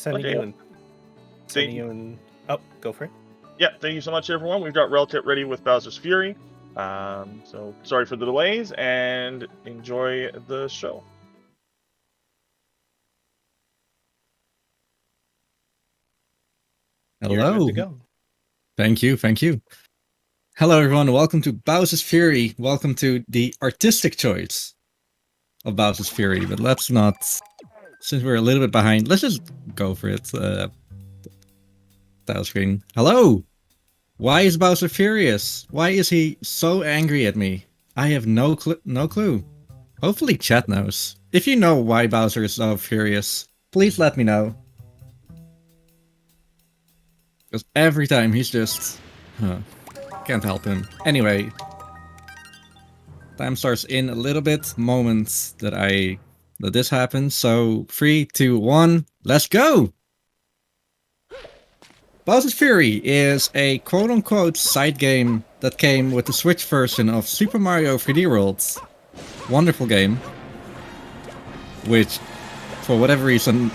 sending Okay. you and sending you and oh, go for it. Yeah, thank you so much, everyone. We've got RRLAT ready with Bowser's Fury. So sorry for the delays, and enjoy the show. You're Hello. good to go. Thank you. Hello, everyone. Welcome to Bowser's Fury. Welcome to the artistic choice of Bowser's Fury. But let's not, since we're a little bit behind, let's just go for it. Title screen. Hello. Why is Bowser furious? Why is he so angry at me? I have no clue. Hopefully, chat knows. If you know why Bowser is so furious, please let me know. Because every time he's just... can't help him. Anyway. Time starts in a little bit. Moment that this happens. So, 3, 2, 1, let's go! Bowser's Fury is a quote-unquote side game that came with the Switch version of Super Mario 3D World. Wonderful game. Which, for whatever reason,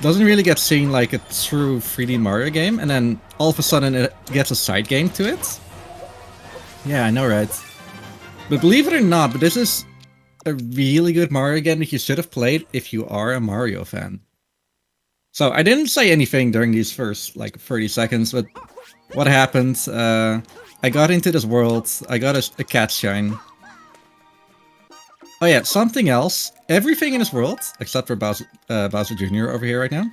doesn't really get seen like a true 3D Mario game, and then all of a sudden it gets a side game to it. Yeah, I know, right? But believe it or not, but this is a really good Mario game that you should have played if you are a Mario fan. So I didn't say anything during these first like 30 seconds, but what happened? I got into this world, I got a cat shine. Oh yeah, something else. Everything in this world, except for Bowser Jr. over here right now,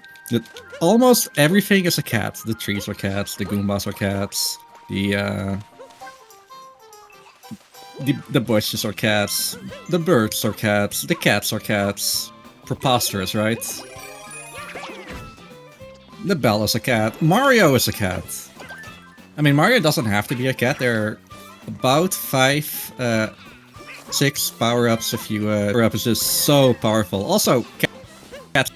almost everything is a cat. The trees are cats, the Goombas are cats, the bushes are cats, the birds are cats, the cats are cats. Preposterous, right? The bell is a cat. Mario is a cat. I mean, Mario doesn't have to be a cat. There are about 5, 6 power-ups if you power-up is just so powerful. Also, cats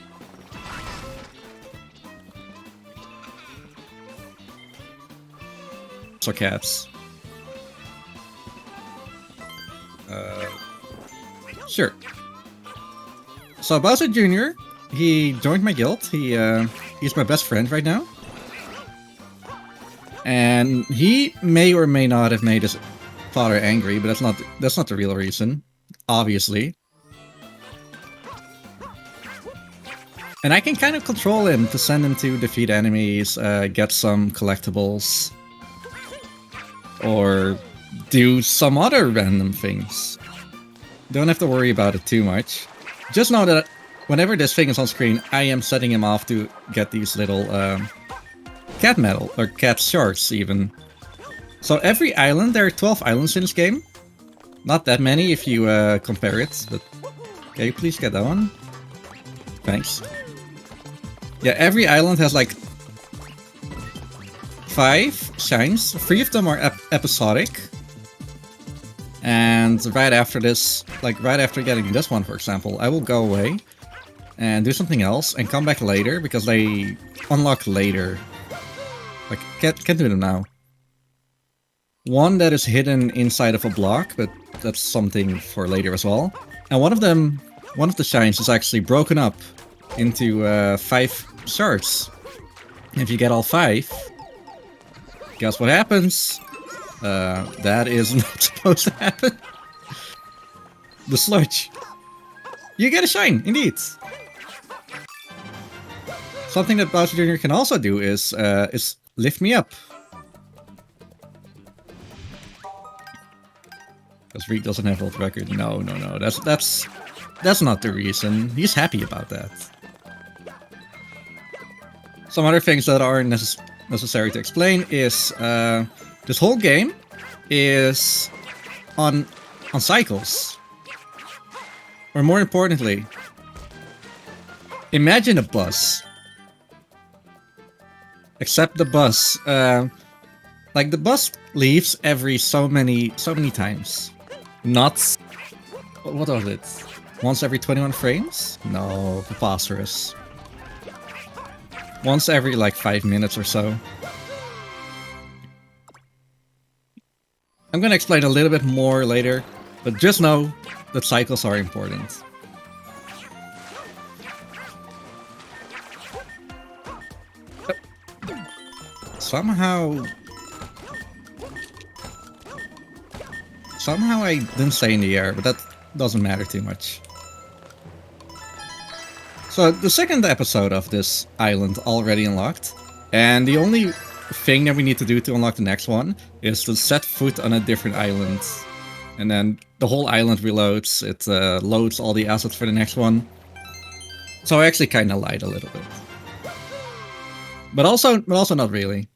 are cats. Sure. So Bowser Jr., he joined my guild. He's my best friend right now. And he may or may not have made his father angry, but that's not the real reason, obviously. And I can kind of control him to send him to defeat enemies, get some collectibles, or do some other random things. Don't have to worry about it too much. Just know that whenever this thing is on screen, I am setting him off to get these little cat medal, or cat shards even. So every island, there are 12 islands in this game. Not that many if you compare it, but... Can you please get that one? Thanks. Yeah, every island has like 5 shines. 3 of them are episodic. And right after this, like right after getting this one, for example, I will go away and do something else and come back later because they unlock later. Like, can't do them now. One that is hidden inside of a block, but that's something for later as well. And one of the shines is actually broken up into 5 shards. If you get all 5, guess what happens? That is not supposed to happen. The sludge. You get a shine, indeed. Something that Bowser Jr. can also do is lift me up. Because Riek doesn't have world record. No. That's not the reason. He's happy about that. Some other things that aren't necessary to explain is this whole game is on cycles. Or more importantly, imagine a bus. Except the bus, like the bus leaves every so many times. Not, what was it? Once every 21 frames? No, preposterous. Once every like 5 minutes or so. I'm gonna explain a little bit more later, but just know that cycles are important. Somehow I didn't stay in the air, but that doesn't matter too much. So the second episode of this island already unlocked, and the only thing that we need to do to unlock the next one is to set foot on a different island. And then the whole island reloads, it loads all the assets for the next one. So I actually kind of lied a little bit. But also not really.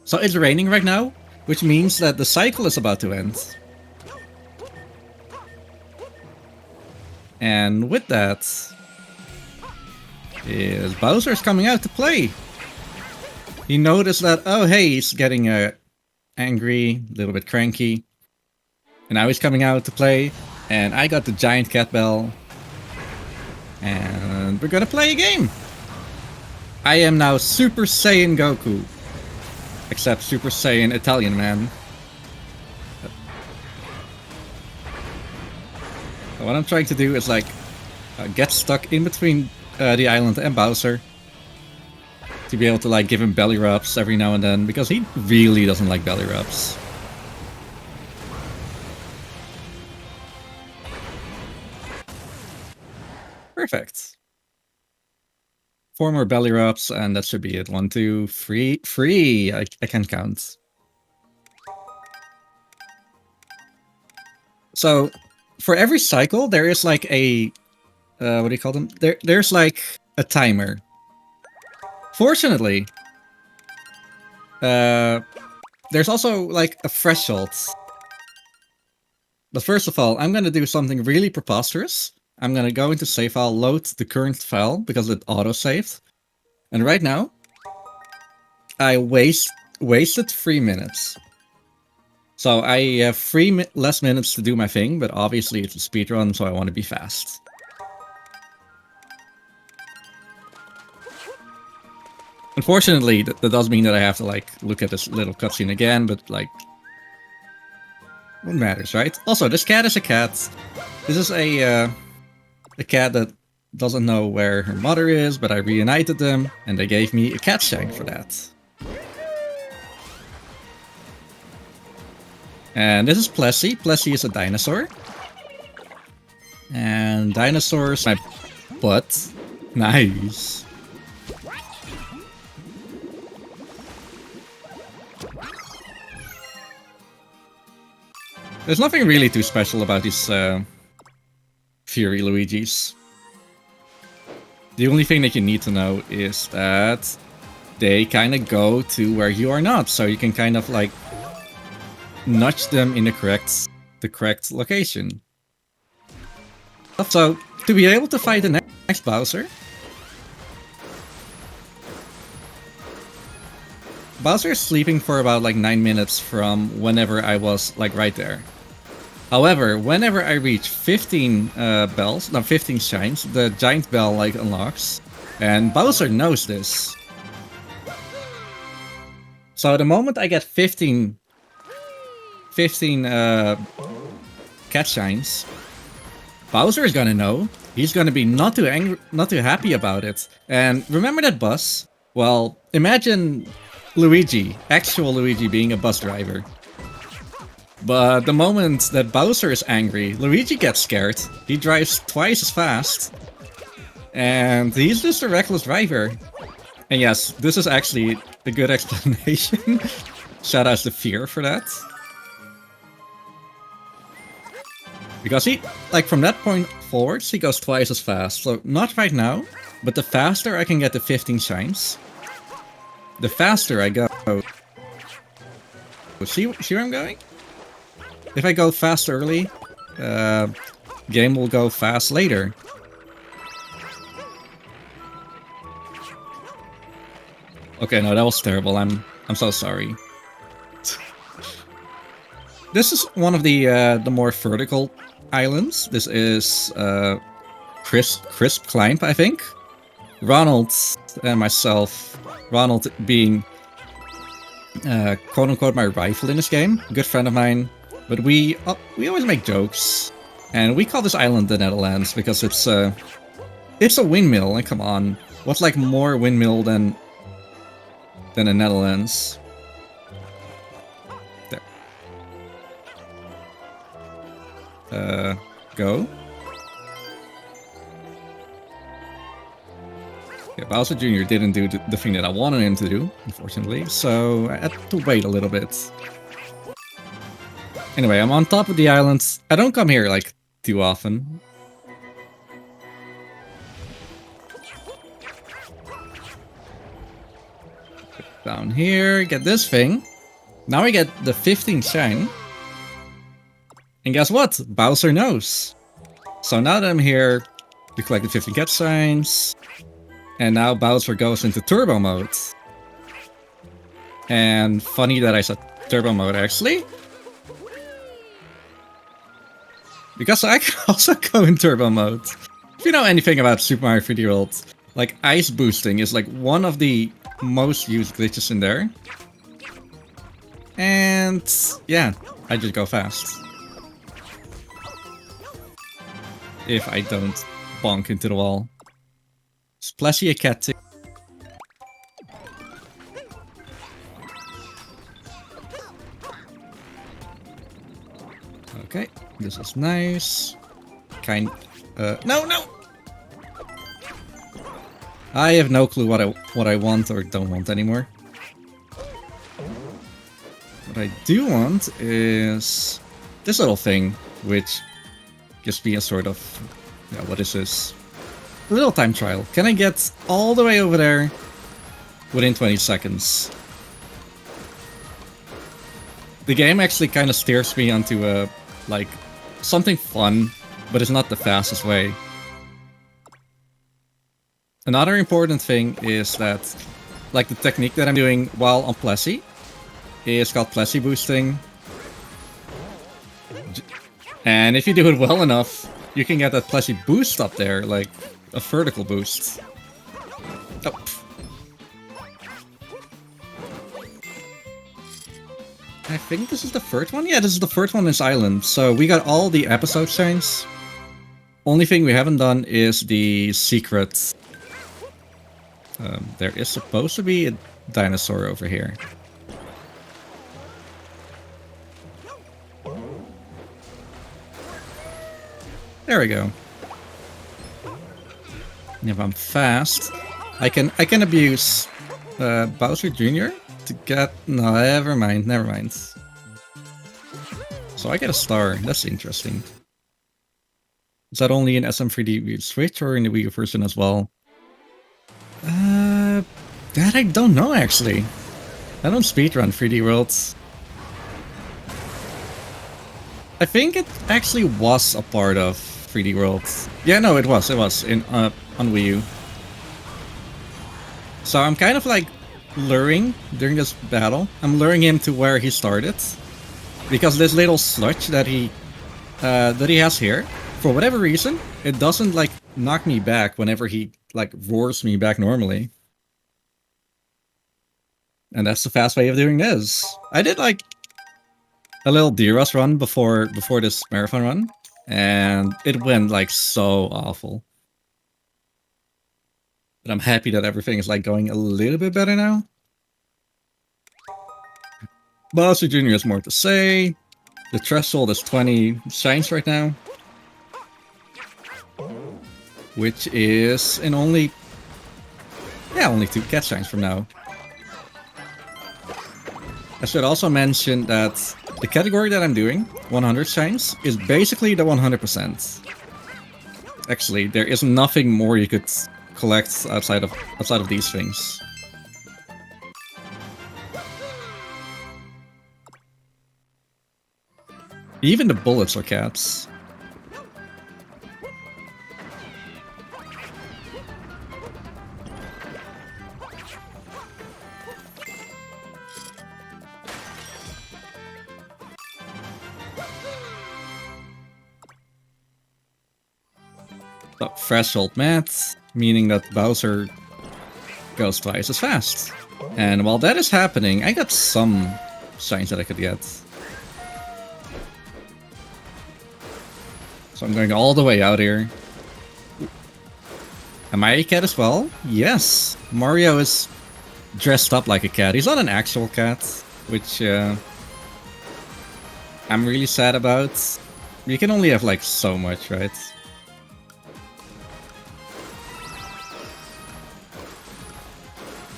So it's raining right now, which means that the cycle is about to end. And with that is Bowser's coming out to play. He noticed that, oh hey, he's getting angry, a little bit cranky. And now he's coming out to play, and I got the giant cat bell. And we're gonna play a game! I am now Super Saiyan Goku. Except Super Saiyan Italian man. What I'm trying to do is like get stuck in between the island and Bowser. To be able to like give him belly rubs every now and then, because he really doesn't like belly rubs. Perfect. 4 more belly rubs, and that should be it. 1, 2, 3. I can count. So, for every cycle, there is like a... what do you call them? There's like a timer. Fortunately, there's also like a threshold. But first of all, I'm gonna do something really preposterous. I'm gonna go into save file, load the current file, because it auto-saved. And right now, I wasted 3 minutes. So I have 3 less minutes to do my thing, but obviously it's a speedrun, so I want to be fast. Unfortunately, that does mean that I have to like look at this little cutscene again, but like... what matters, right? Also, this cat is a cat. This is a cat that doesn't know where her mother is, but I reunited them, and they gave me a cat shine for that. And this is Plessy. Plessy is a dinosaur. And dinosaurs, my butt. Nice. There's nothing really too special about these Fury Luigis. The only thing that you need to know is that they kind of go to where you are not, so you can kind of like nudge them in the correct location. So, to be able to fight the next Bowser, Bowser is sleeping for about like 9 minutes from whenever I was like right there. However, whenever I reach 15 bells, no 15 shines, the giant bell like unlocks, and Bowser knows this. So the moment I get 15 cat shines, Bowser is gonna know. He's gonna be not too angry, not too happy about it. And remember that bus? Well, imagine Luigi, actual Luigi, being a bus driver. But the moment that Bowser is angry, Luigi gets scared. He drives twice as fast. And he's just a reckless driver. And yes, this is actually a good explanation. Shout out to Fear for that. Because he, like from that point forwards, he goes twice as fast. So not right now, but the faster I can get the 15 shines, the faster I go. See where I'm going? If I go fast early, game will go fast later. Okay, no, that was terrible. I'm so sorry. This is one of the more vertical islands. This is Crisp Climb, I think. Ronald and myself, Ronald being quote-unquote my rival in this game, good friend of mine. But we always make jokes, and we call this island the Netherlands because it's a windmill. And come on, what's like more windmill than than the Netherlands. There. Go. Yeah, Bowser Jr. didn't do the thing that I wanted him to do, unfortunately, so I had to wait a little bit. Anyway, I'm on top of the island. I don't come here, like, too often. Down here, get this thing. Now we get the 15th shine. And guess what? Bowser knows. So now that I'm here, we collected 15 cat signs. And now Bowser goes into turbo mode. And funny that I said turbo mode actually. Because I can also go in turbo mode. If you know anything about Super Mario 3D World, like ice boosting is like one of the most used glitches in there. And yeah, I just go fast. If I don't bonk into the wall. Splashy a cat too. Okay, this is nice. No! I have no clue what I want or don't want anymore. What I do want is this little thing, which gives me a sort of, yeah, what is this? A little time trial. Can I get all the way over there within 20 seconds? The game actually kind of steers me onto like something fun, but it's not the fastest way. Another important thing is that, like, the technique that I'm doing while on Plessy is called Plessy boosting. And if you do it well enough, you can get that Plessy boost up there, like a vertical boost. Oh. I think this is the first one? Yeah, this is the first one in this island. So we got all the episode signs. Only thing we haven't done is the secret. There is supposed to be a dinosaur over here. There we go. And if I'm fast, I can abuse Bowser Jr. to get... No, never mind. So I get a star. That's interesting. Is that only in SM3D Switch or in the Wii U version as well? That I don't know actually. I don't speedrun 3D Worlds. I think it actually was a part of 3D Worlds. Yeah, no, it was in on Wii U. So I'm kind of like luring during this battle. I'm luring him to where he started, because this little sludge that he has here, for whatever reason, it doesn't like knock me back whenever he like roars me back normally. And that's the fast way of doing this. I did like a little D-Rush run before this marathon run, and it went like so awful. But I'm happy that everything is like going a little bit better now. Bowser Jr. has more to say. The threshold is 20 shines right now, which is in only 2 cat shines from now. I should also mention that the category that I'm doing, 100 shines, is basically the 100%. Actually, there is nothing more you could collect outside of these things. Even the bullets are cats. So, threshold met, meaning that Bowser goes twice as fast. And while that is happening, I got some shines that I could get. So I'm going all the way out here. Am I a cat as well? Yes. Mario is dressed up like a cat. He's not an actual cat, which I'm really sad about. You can only have like so much, right?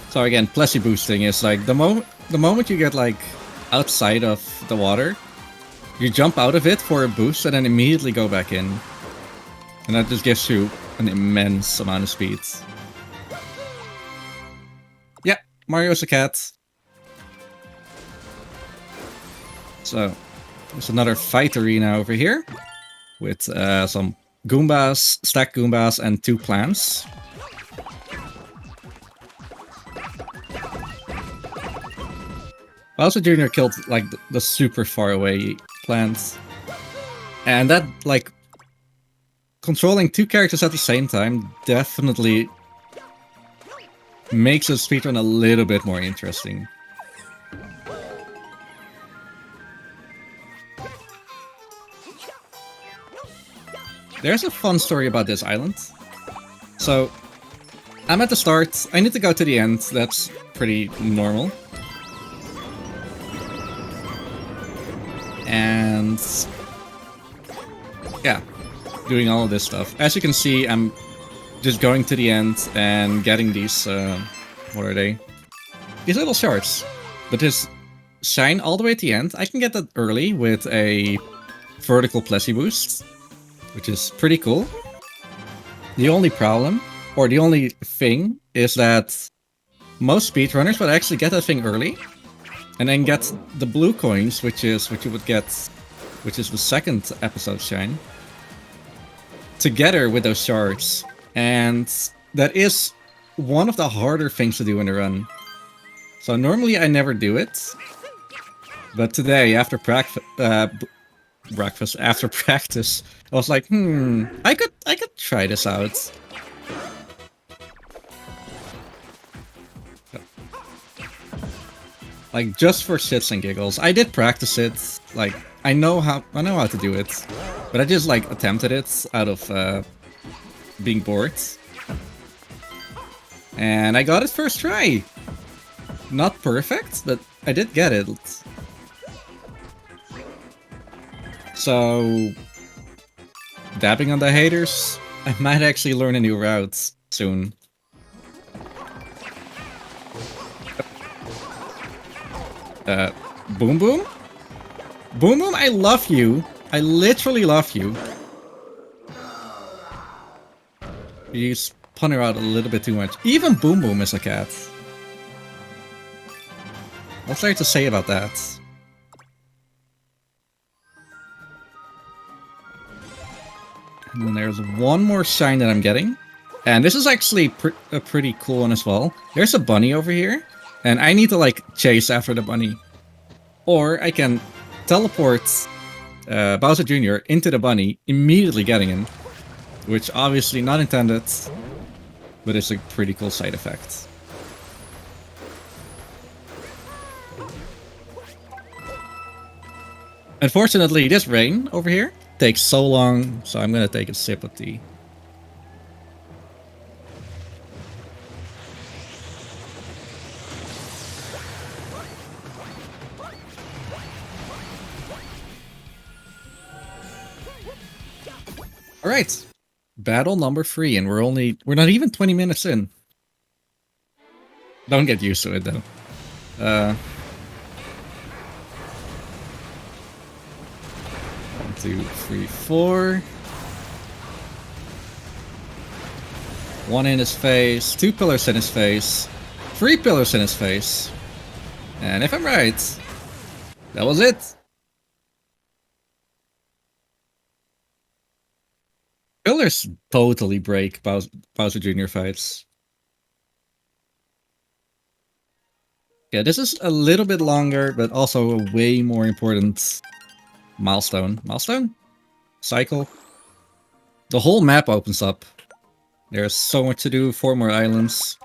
So again, Plessy boosting is like the moment you get like outside of the water, you jump out of it for a boost and then immediately go back in. And that just gives you an immense amount of speed. Yeah, Mario's a cat. So, there's another fight arena over here. With some Goombas, stacked Goombas, and 2 plants. Bowser Jr. killed like the super far away plants. And that, like, controlling 2 characters at the same time definitely makes the speedrun a little bit more interesting. There's a fun story about this island. So, I'm at the start, I need to go to the end, that's pretty normal. And yeah, doing all of this stuff. As you can see, I'm just going to the end and getting these, what are they? These little shards. But this shine all the way at the end, I can get that early with a vertical Plessy boost, which is pretty cool. The only problem, or the only thing, is that most speedrunners would actually get that thing early, and then get the blue coins, which is what you would get, which is the second episode shine, together with those shards. And that is one of the harder things to do in a run. So normally I never do it, but today after after practice, I was like, I could try this out. Like, just for shits and giggles. I did practice it. Like, I know how to do it, but I just like attempted it out of being bored. And I got it first try. Not perfect, but I did get it. So, dabbing on the haters, I might actually learn a new route soon. Boom Boom? Boom Boom, I love you. I literally love you. You spun her out a little bit too much. Even Boom Boom is a cat. What's there to say about that? And then there's one more shine that I'm getting. And this is actually a pretty cool one as well. There's a bunny over here. And I need to, like, chase after the bunny. Or I can teleport Bowser Jr. into the bunny, immediately getting him. Which obviously not intended, but it's a pretty cool side effect. Unfortunately, this rain over here takes so long, so I'm gonna take a sip of tea. Alright, battle number 3, and we're not even 20 minutes in. Don't get used to it though. 1, 2, 3, 4. 1 in his face, 2 pillars in his face, 3 pillars in his face. And if I'm right, that was it. Pillars totally break Bowser Jr. fights. Yeah, this is a little bit longer, but also a way more important milestone. Milestone? Cycle? The whole map opens up. There's so much to do, 4 more islands.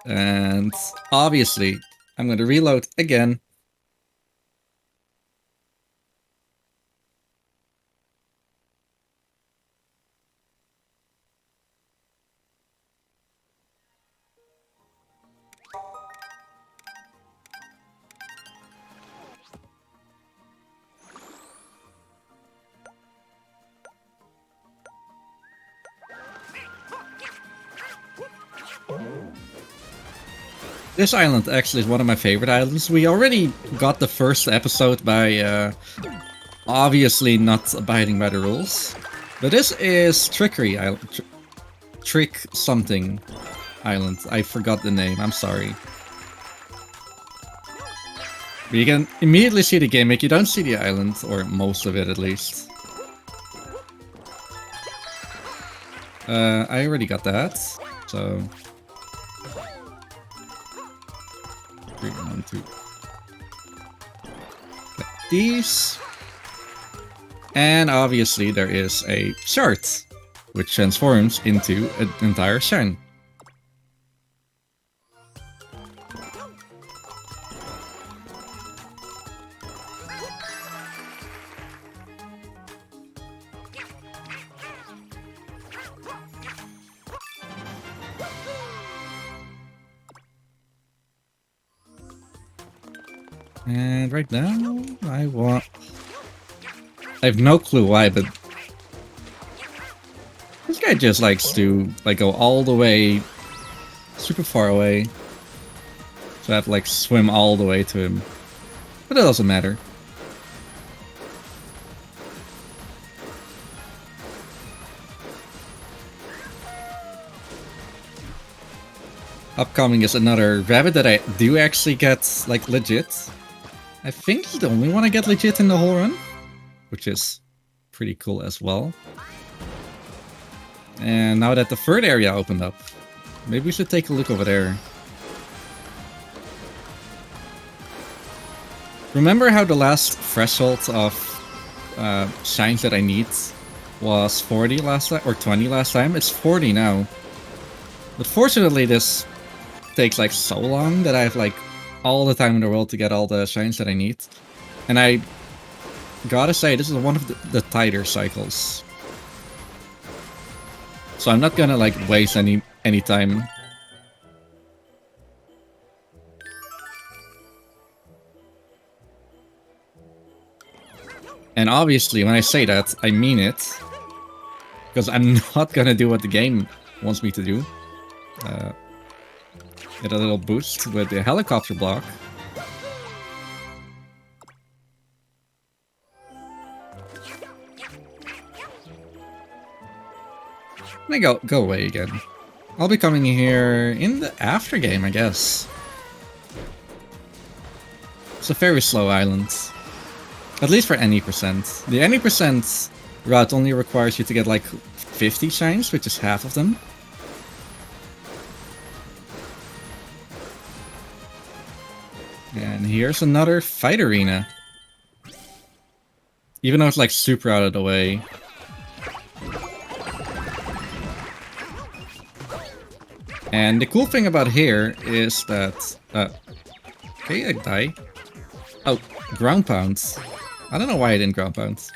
And obviously, I'm going to reload again. This island actually is one of my favorite islands. We already got the first episode by obviously not abiding by the rules. But this is Trickery Island. Trick something island. I forgot the name, I'm sorry. But you can immediately see the gimmick, you don't see the island, or most of it at least. I already got that, so... 3, 1, 2. Got these. And obviously there is a shard, which transforms into an entire shine. And right now, I have no clue why, but this guy just likes to like go all the way, super far away. So I have to like swim all the way to him. But it doesn't matter. Upcoming is another rabbit that I do actually get like legit. I think he's the only one I get legit in the whole run, which is pretty cool as well. And now that the third area opened up, maybe we should take a look over there. Remember how the last threshold of shines that I need was 40 last time, or 20 last time? It's 40 now. But fortunately this takes like so long that I have like all the time in the world to get all the shines that I need. And I gotta say, this is one of the tighter cycles. So I'm not gonna like waste any time. And obviously when I say that, I mean it. Because I'm not gonna do what the game wants me to do. Get a little boost with the helicopter block. Let me go away again. I'll be coming here in the after game, I guess. It's a very slow island. At least for any percent. The any percent route only requires you to get like 50 shines, which is half of them. And here's another fight arena. Even though it's like super out of the way. And the cool thing about here is that... okay, I die. Oh, ground pounds. I don't know why I didn't ground pound.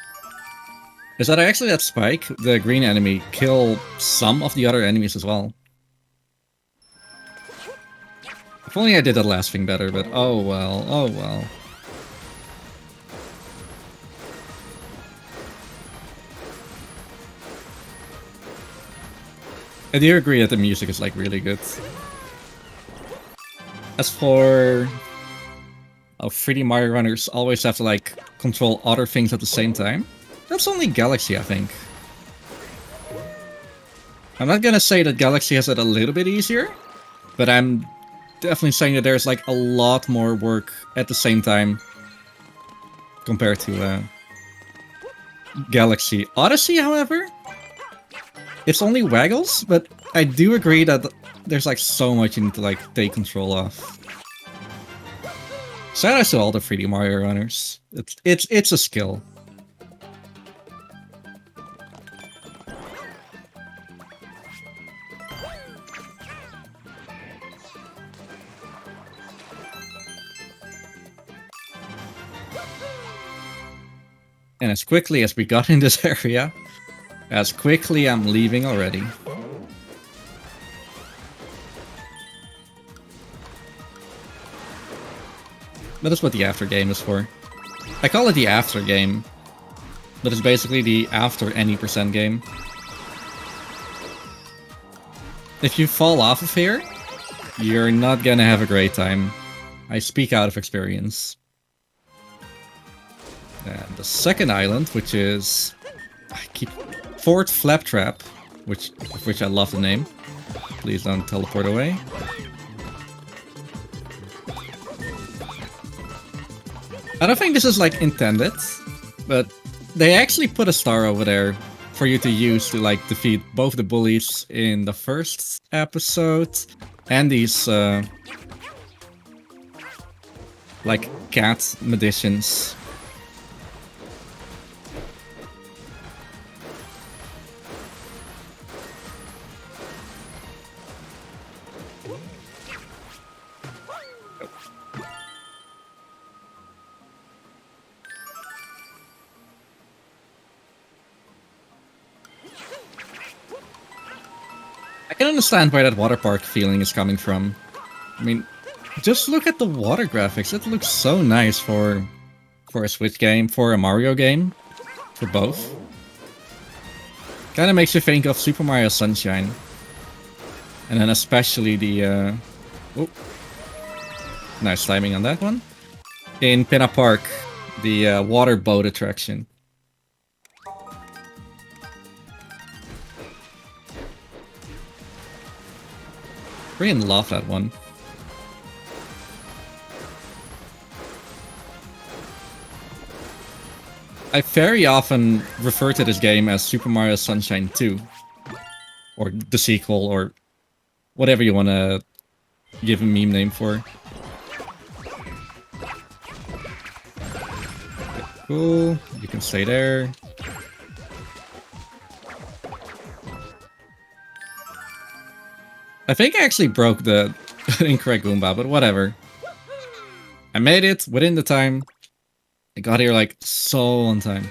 Is that I actually let Spike, the green enemy, kill some of the other enemies as well. If only I did that last thing better, but oh well, oh well. I do agree that the music is like really good. As for... 3D Mario runners always have to like control other things at the same time. That's only Galaxy, I think. I'm not gonna say that Galaxy has it a little bit easier, but I'm definitely saying that there's like a lot more work at the same time compared to Galaxy. Odyssey, however, it's only Waggles, but I do agree that there's like so much you need to like take control of. Shout out to all the 3D Mario runners. It's a skill. And as quickly as we got in this area, as quickly I'm leaving already. That is what the after game is for. I call it the after game, but it's basically the after any percent game. If you fall off of here, you're not gonna have a great time. I speak out of experience. And the second island, which is Fort Flaptrap, which I love the name. Please don't teleport away. I don't think this is like intended, but they actually put a star over there for you to use to like defeat both the bullies in the first episode and these like cat magicians. I can understand where that water park feeling is coming from. I mean, just look at the water graphics. It looks so nice for a Switch game, for a Mario game, for both. Kind of makes you think of Super Mario Sunshine. And then especially the... oh, nice timing on that one. In Pinna Park, the water boat attraction. Really love that one. I very often refer to this game as Super Mario Sunshine 2. Or the sequel, or whatever you want to give a meme name for. Okay, cool, you can stay there. I think I actually broke the incorrect Goomba, but whatever. I made it within the time. I got here like so on time.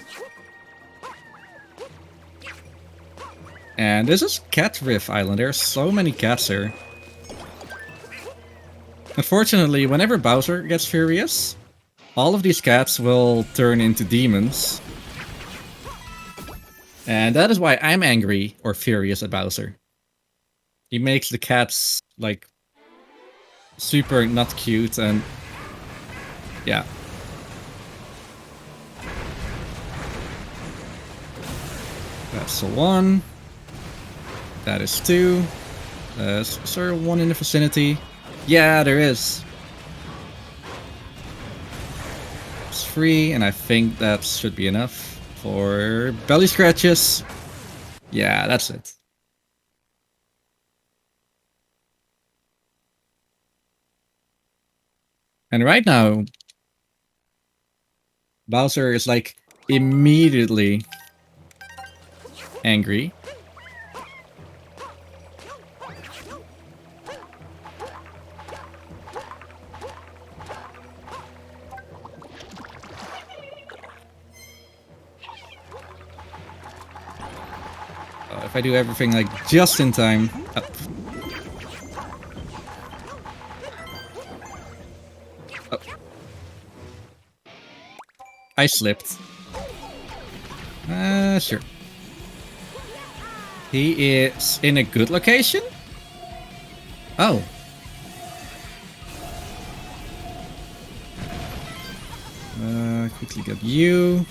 And this is Cat Riff Island. There are so many cats here. Unfortunately, whenever Bowser gets furious, all of these cats will turn into demons. And that is why I'm angry or furious at Bowser. He makes the cats, like, super not cute and... yeah. That's the one. That is two. Is there one in the vicinity? Yeah, there is. It's three, and I think that should be enough for belly scratches. Yeah, that's it. And right now, Bowser is like immediately angry. If I do everything like just in time. Oh. I slipped. Sure. He is in a good location? Oh. Quickly get you.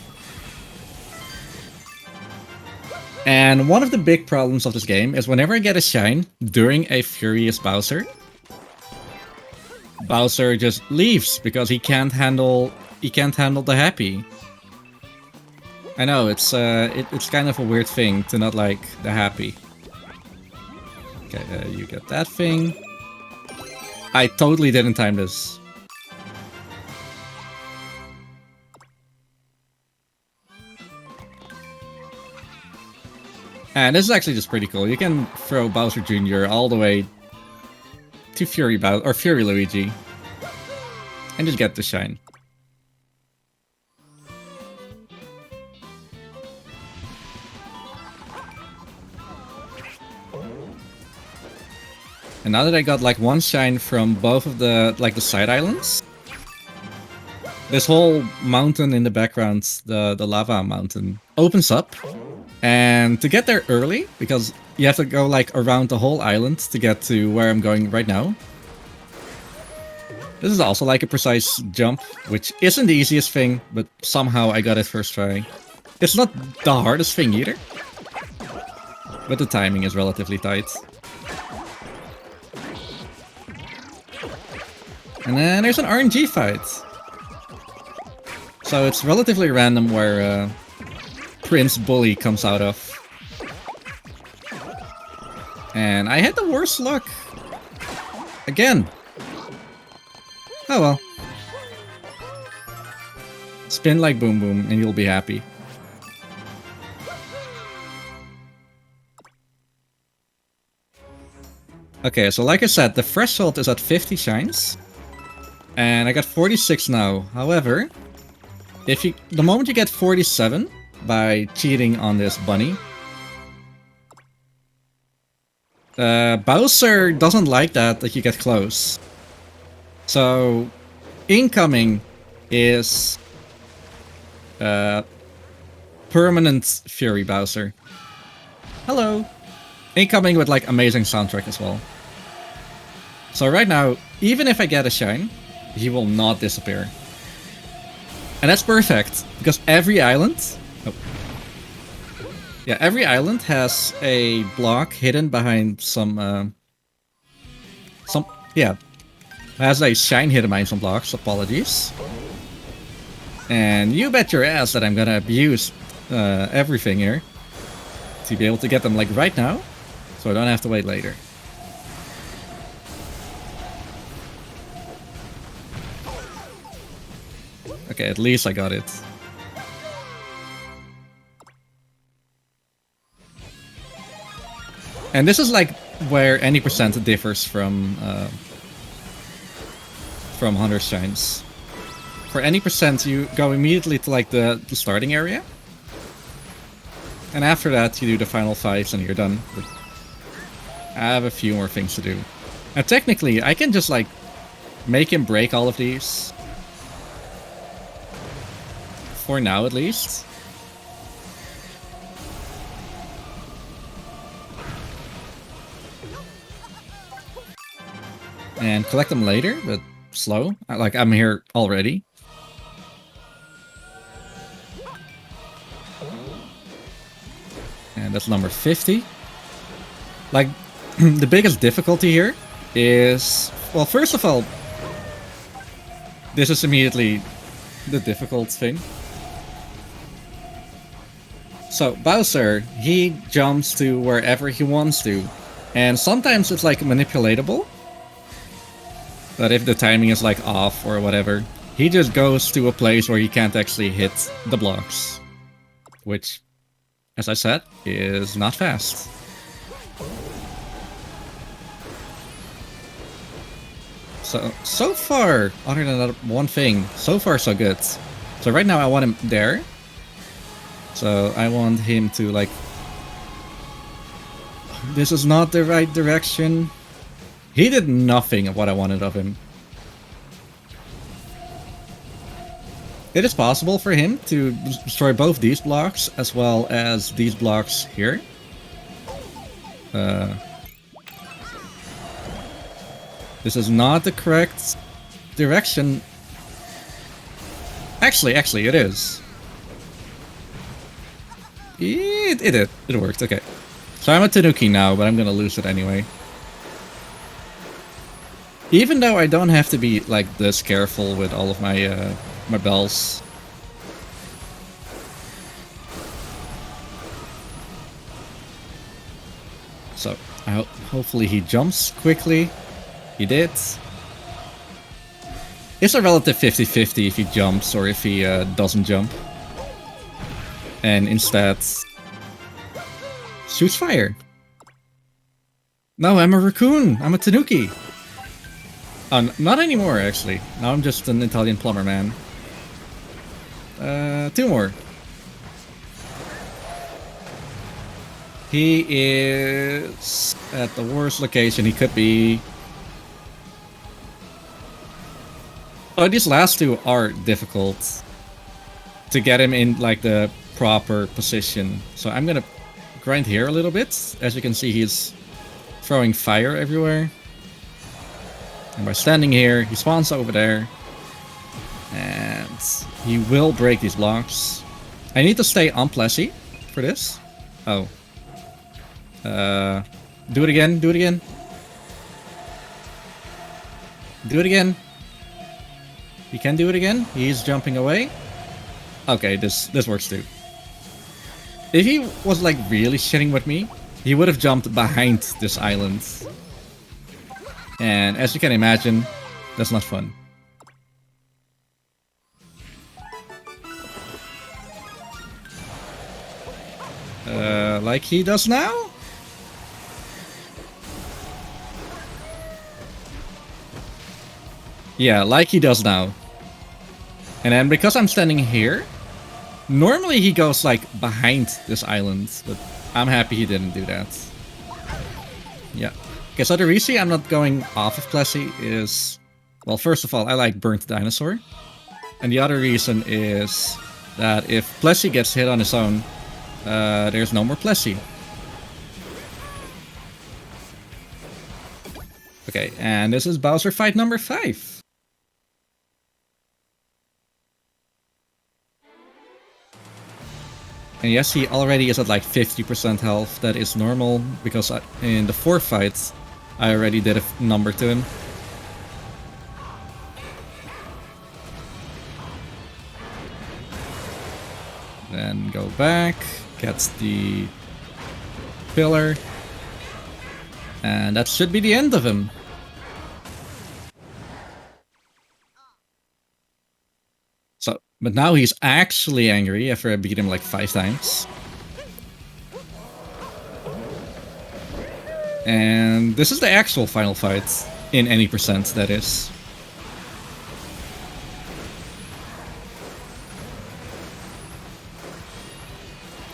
And one of the big problems of this game is whenever I get a shine during a furious Bowser, Bowser just leaves because he can't handle the happy. I know it's kind of a weird thing to not like the happy. Okay, you get that thing. I totally didn't time this. And this is actually just pretty cool. You can throw Bowser Jr. all the way to Fury Bowser or Fury Luigi, and just get the shine. And now that I got like one shine from both of the the side islands, this whole mountain in the background, the lava mountain, opens up. And to get there early, because you have to go like around the whole island to get to where I'm going right now, This is also like a precise jump, which isn't the easiest thing, but somehow I got it first try. It's not the hardest thing either, but the timing is relatively tight. And then there's an RNG fight. So it's relatively random where Prince Bully comes out of. And I had the worst luck. Again. Oh well. Spin like Boom Boom and you'll be happy. Okay, so like I said, the threshold is at 50 shines. And I got 46 now. However, the moment you get 47 by cheating on this bunny, Bowser doesn't like that you get close. So, incoming is permanent Fury Bowser. Hello. Incoming with like amazing soundtrack as well. So right now, even if I get a shine, he will not disappear. And that's perfect, because every island... Oh. Yeah, every island has a block hidden behind some... Yeah. Has a shine hidden behind some blocks, apologies. And you bet your ass that I'm gonna abuse everything here. To be able to get them like right now, so I don't have to wait later. Okay, at least I got it. And this is like where any percent differs from 100 shines. For any percent, you go immediately to like the starting area. And after that, you do the final 5s and you're done. But I have a few more things to do. And technically, I can just like make him break all of these. For now, at least. And collect them later, but slow. Like, I'm here already. And that's number 50. Like, the biggest difficulty here is... Well, first of all, this is immediately the difficult thing. So, Bowser, he jumps to wherever he wants to. And sometimes it's like manipulatable. But if the timing is like off or whatever, he just goes to a place where he can't actually hit the blocks. Which, as I said, is not fast. So far, other than that one thing, so far so good. So right now I want him there. So I want him to like... This is not the right direction. He did nothing of what I wanted of him. It is possible for him to destroy both these blocks as well as these blocks here. This is not the correct direction. Actually, it is. It did. It worked, okay. So I'm a Tanuki now, but I'm gonna lose it anyway. Even though I don't have to be like this careful with all of my my bells. So hopefully he jumps quickly. He did. It's a relative 50-50 if he jumps or if he doesn't jump. And instead shoots fire. No, I'm a raccoon. I'm a Tanuki. Not anymore, actually. Now I'm just an Italian plumber man. 2 more. He is at the worst location he could be. Oh, these last 2 are difficult to get him in like the proper position. So I'm gonna grind here a little bit. As you can see, he's throwing fire everywhere. And by standing here, he spawns over there. And he will break these blocks. I need to stay on Plessy for this. Oh. Do it again, do it again. Do it again. He can do it again. He's jumping away. Okay, this works too. If he was like really shitting with me, he would have jumped behind this island. And as you can imagine, that's not fun. Like he does now? Yeah, like he does now. And then because I'm standing here, normally he goes like behind this island, but I'm happy he didn't do that. Yeah. Okay, so the reason I'm not going off of Plessy is, well, first of all, I like Burnt Dinosaur. And the other reason is that if Plessy gets hit on his own, there's no more Plessy. Okay, and this is Bowser fight number 5. And yes, he already is at like 50% health. That is normal, because in the 4th fight, I already did a number to him. Then go back, gets the pillar. And that should be the end of him. So, but now he's actually angry after I beat him like 5 times. And this is the actual final fight, in any percent, that is.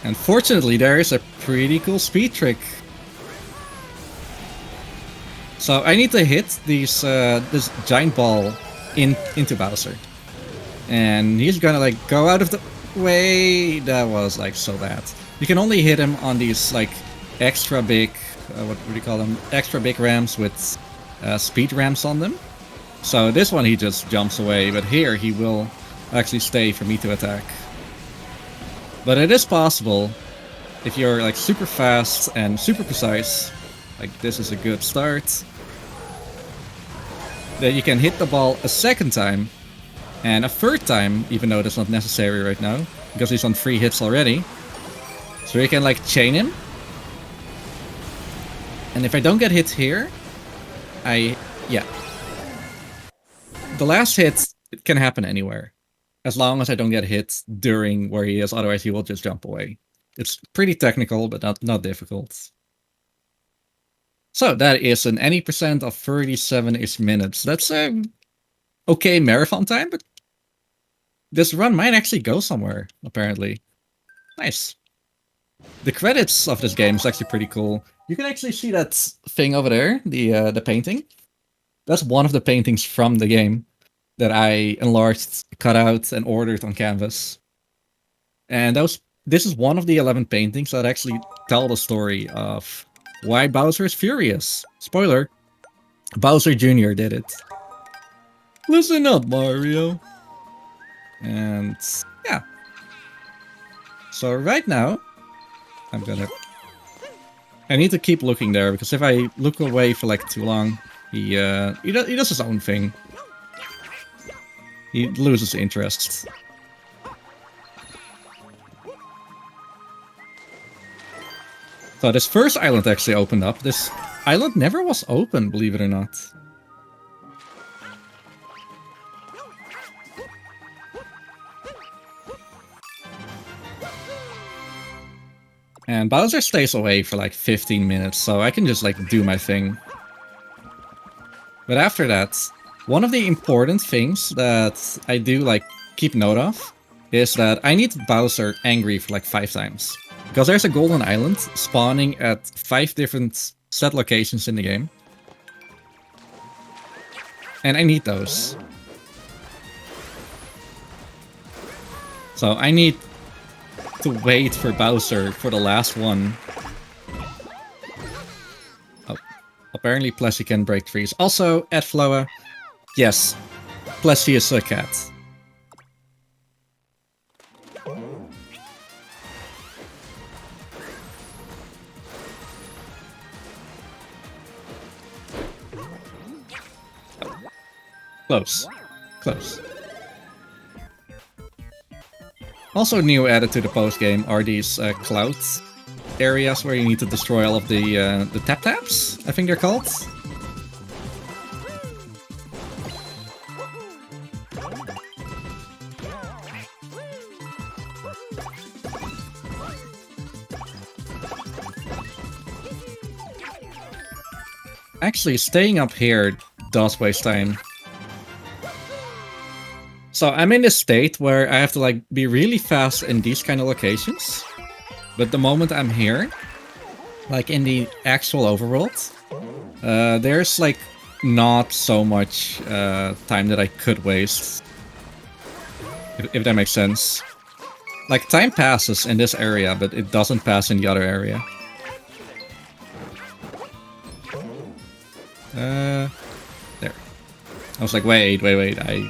And fortunately, there is a pretty cool speed trick. So I need to hit these this giant ball into Bowser. And he's gonna like go out of the way. That was like so bad. You can only hit him on these like extra big, what do you call them? Extra big ramps with speed ramps on them. So this one he just jumps away, but here he will actually stay for me to attack. But it is possible, if you're like super fast and super precise, like this is a good start, that you can hit the ball a second time. And a 3rd time, even though that's not necessary right now, because he's on 3 hits already. So you can like chain him. And if I don't get hit here, yeah. The last hit, it can happen anywhere. As long as I don't get hit during where he is, otherwise he will just jump away. It's pretty technical, but not difficult. So that is an any percent of 37-ish minutes. That's okay marathon time, but this run might actually go somewhere, apparently. Nice. The credits of this game is actually pretty cool. You can actually see that thing over there, the painting. That's one of the paintings from the game that I enlarged, cut out, and ordered on canvas. And this is one of the 11 paintings that actually tell the story of why Bowser is furious. Spoiler, Bowser Jr. did it. Listen up, Mario. And yeah. So right now, I need to keep looking there, because if I look away for like too long, he does his own thing. He loses interest. So this first island actually opened up. This island never was open, believe it or not. And Bowser stays away for like 15 minutes, so I can just like do my thing. But after that, one of the important things that I do like keep note of is that I need Bowser angry for like 5 times. Because there's a golden island spawning at 5 different set locations in the game. And I need those. So I need to wait for Bowser for the last one. Oh, Apparently Plessy can break trees. Also, at Floa, yes, Plessy is a cat. Close. Close. Also new added to the post-game are these cloud areas where you need to destroy all of the tap-taps, I think they're called. Actually, staying up here does waste time. So I'm in this state where I have to like be really fast in these kind of locations. But the moment I'm here, like in the actual overworld, there's like not so much time that I could waste. If that makes sense. Like time passes in this area, but it doesn't pass in the other area. There. I was like, wait, I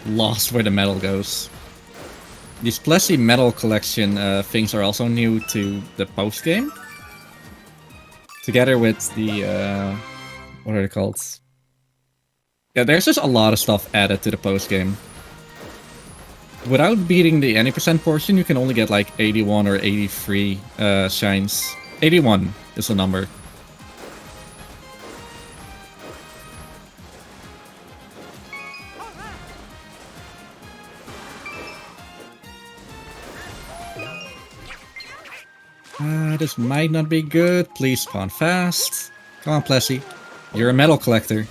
lost where the metal goes. These Plessy metal collection things are also new to the post game. Together with the what are they called? Yeah, there's just a lot of stuff added to the post game. Without beating the any percent portion, you can only get like 81 or 83 shines. 81 is the number. This might not be good. Please spawn fast. Come on, Plessy. You're a metal collector.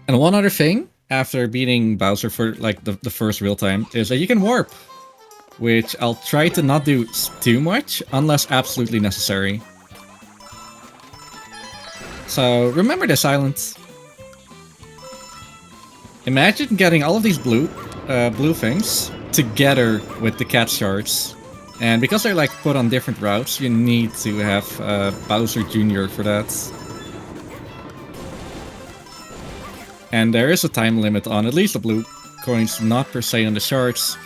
And one other thing, after beating Bowser for like the first real time, is that you can warp. Which I'll try to not do too much, unless absolutely necessary. So, remember this island. Imagine getting all of these blue things together with the cat shards. And because they're like put on different routes, you need to have Bowser Jr. for that. And there is a time limit on at least the blue coins, not per se on the shards.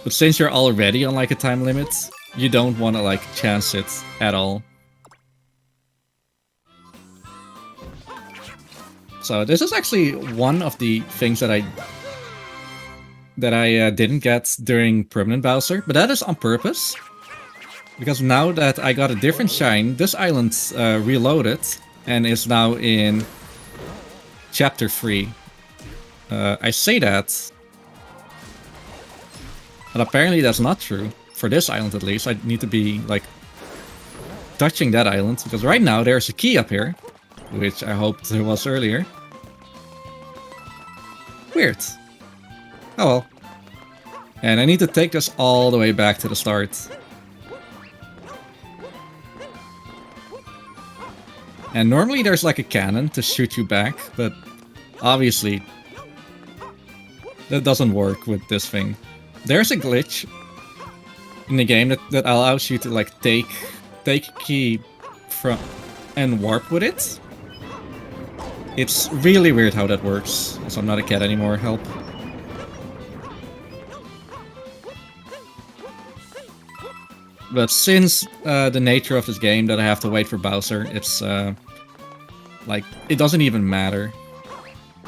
But since you're already on like a time limit, you don't want to like chance it at all. So this is actually one of the things that I didn't get during Permanent Bowser, but that is on purpose. Because now that I got a different shine, this island's reloaded and is now in Chapter 3. I say that, but apparently that's not true. For this island at least, I need to be like touching that island, because right now there's a key up here. Which I hoped there was earlier. Weird. Oh well. And I need to take this all the way back to the start. And normally there's like a cannon to shoot you back, but obviously that doesn't work with this thing. There's a glitch in the game that allows you to like take a key from and warp with it. It's really weird how that works. So I'm not a cat anymore, help. But since the nature of this game that I have to wait for Bowser, it's like, it doesn't even matter.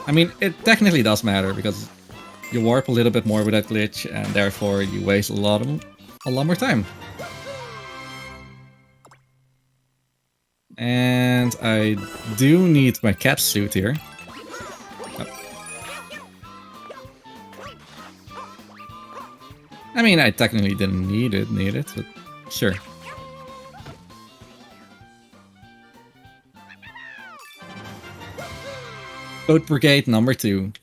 I mean, it technically does matter, because you warp a little bit more with that glitch, and therefore you waste a lot more time. And I do need my cat suit here. Oh. I mean, I technically didn't need it, but sure. Boat Brigade number 2.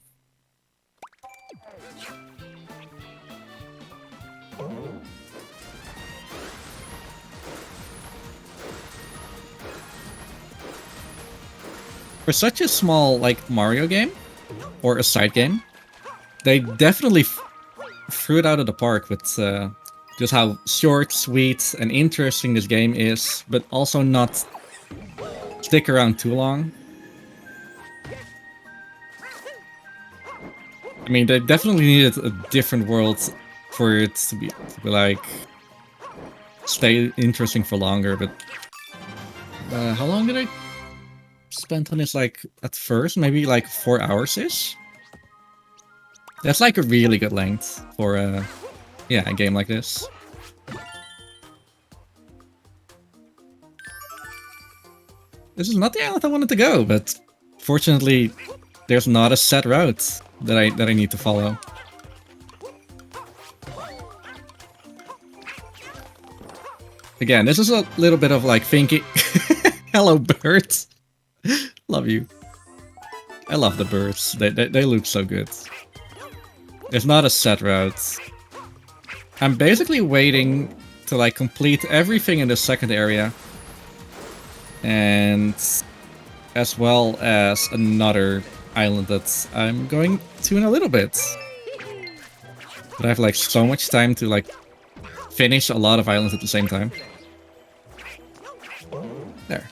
For such a small, like, Mario game, or a side game, they definitely threw it out of the park with just how short, sweet, and interesting this game is, but also not stick around too long. I mean, they definitely needed a different world for it to be like stay interesting for longer, but how long did I spend on this? Like at first, maybe like 4 hours-ish? That's like a really good length for yeah, a game like this. This is not the island I wanted to go, but fortunately there's not a set route that I need to follow. Again, this is a little bit of like thinking. Hello, birds. Love you. I love the birds. They look so good. There's not a set route. I'm basically waiting to like complete everything in the second area. And as well as another island that I'm going to in a little bit. But I have like so much time to like finish a lot of islands at the same time. There.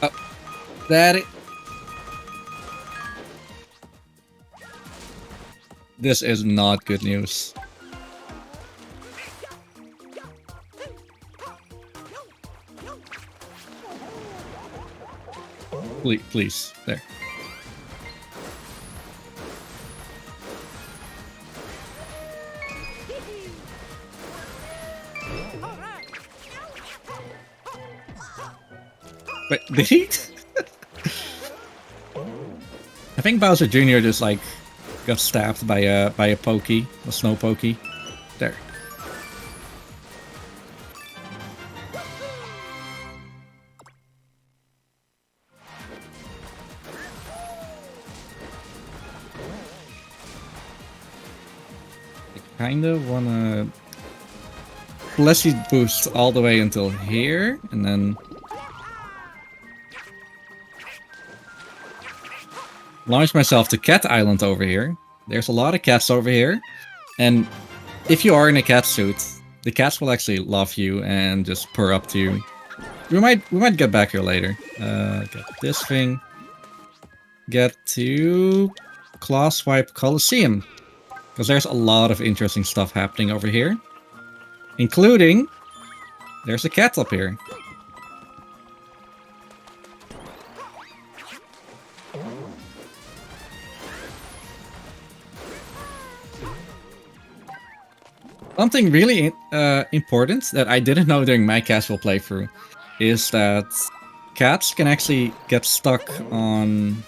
Oh, that. This is not good news. Please, there. Wait, did he? I think Bowser Jr. just like got stabbed by a pokey, a snow pokey. There. Kinda wanna Blessed boost all the way until here, and then launch myself to Cat Island over here. There's a lot of cats over here, and if you are in a cat suit, the cats will actually love you and just purr up to you. We might get back here later. Get this thing. Get to Claw Swipe Coliseum. Because there's a lot of interesting stuff happening over here. Including, there's a cat up here. Something really important that I didn't know during my casual playthrough is that cats can actually get stuck on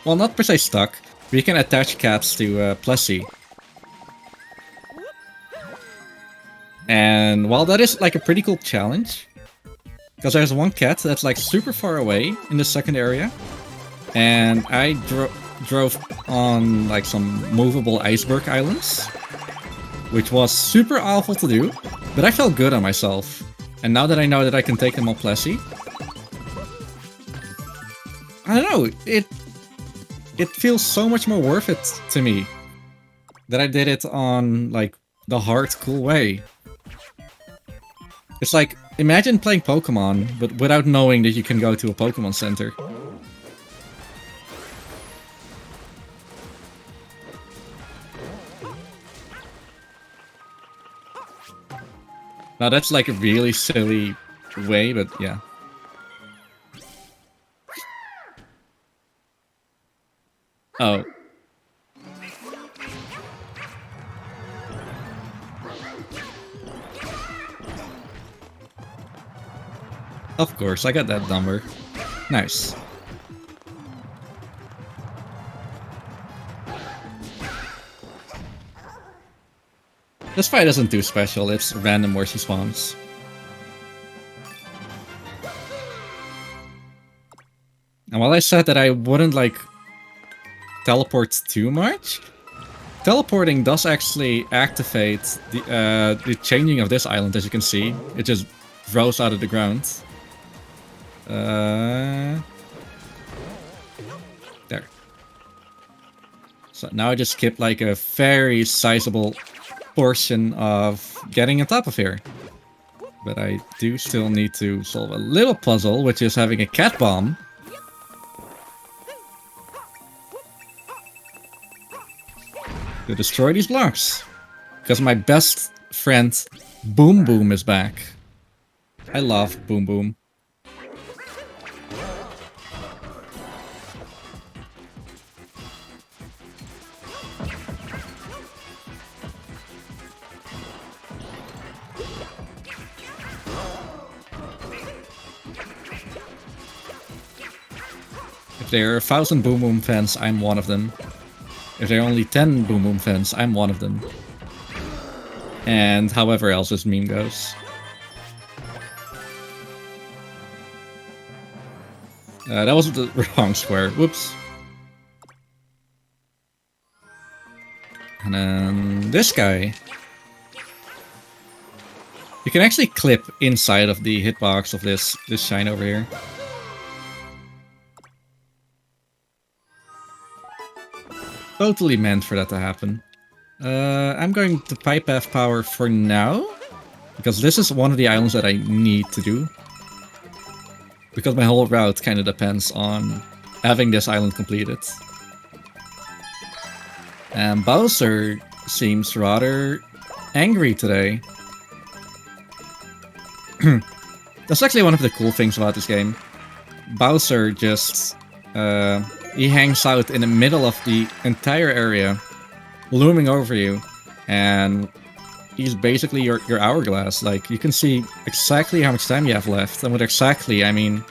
well, not per se stuck. We can attach cats to Plessy. And while that is like a pretty cool challenge, because there's one cat that's like super far away in the second area, and I drove on like some movable iceberg islands, which was super awful to do, but I felt good on myself. And now that I know that I can take them on Plessy, I don't know, it feels so much more worth it to me that I did it on like the hard, cool way. It's like, imagine playing Pokemon, but without knowing that you can go to a Pokemon Center. Now that's like a really silly way, but yeah. Oh. Of course, I got that number. Nice. This fight isn't too special, it's random where she spawns. And while I said that I wouldn't like teleport too much, teleporting does actually activate the changing of this island, as you can see. It just rose out of the ground. There. So now I just skipped like a very sizable portion of getting on top of here. But I do still need to solve a little puzzle, which is having a cat bomb. To destroy these blocks. Because my best friend Boom Boom is back. I love Boom Boom. If there are 1,000 Boom Boom fans, I'm one of them. If there are only 10 Boom Boom fans, I'm one of them. And however else this meme goes. That was the wrong square. Whoops. And then this guy. You can actually clip inside of the hitbox of this shine over here. Totally meant for that to happen. I'm going to Pipe Path Power for now. Because this is one of the islands that I need to do. Because my whole route kind of depends on having this island completed. And Bowser seems rather angry today. That's actually one of the cool things about this game. Bowser just... he hangs out in the middle of the entire area, looming over you, and he's basically your hourglass. Like, you can see exactly how much time you have left, and with exactly, I mean,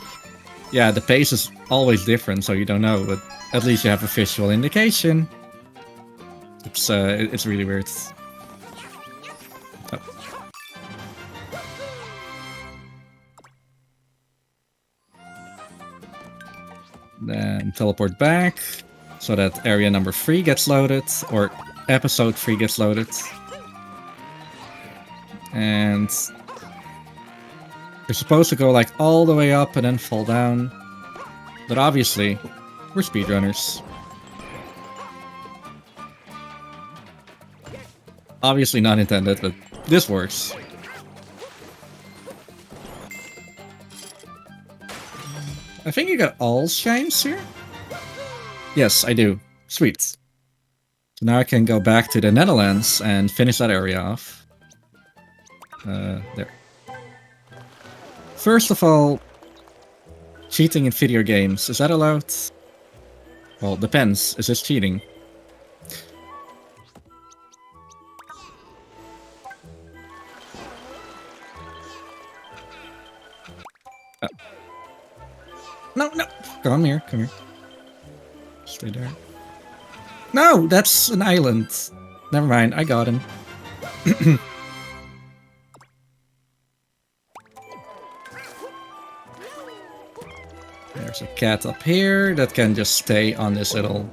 yeah, the pace is always different, so you don't know, but at least you have a visual indication. It's really weird. Oh. Then teleport back, so that area number 3 gets loaded, or episode 3 gets loaded. And you're supposed to go like all the way up and then fall down. But obviously, we're speedrunners. Obviously not intended, but this works. I think you got all shines here? Yes, I do. Sweet. So now I can go back to the Netherlands and finish that area off. There. First of all, cheating in video games, is that allowed? Well, depends. Is this cheating? No, no! Come here, come here. Stay there. No! That's an island! Never mind, I got him. There's a cat up here that can just stay on this little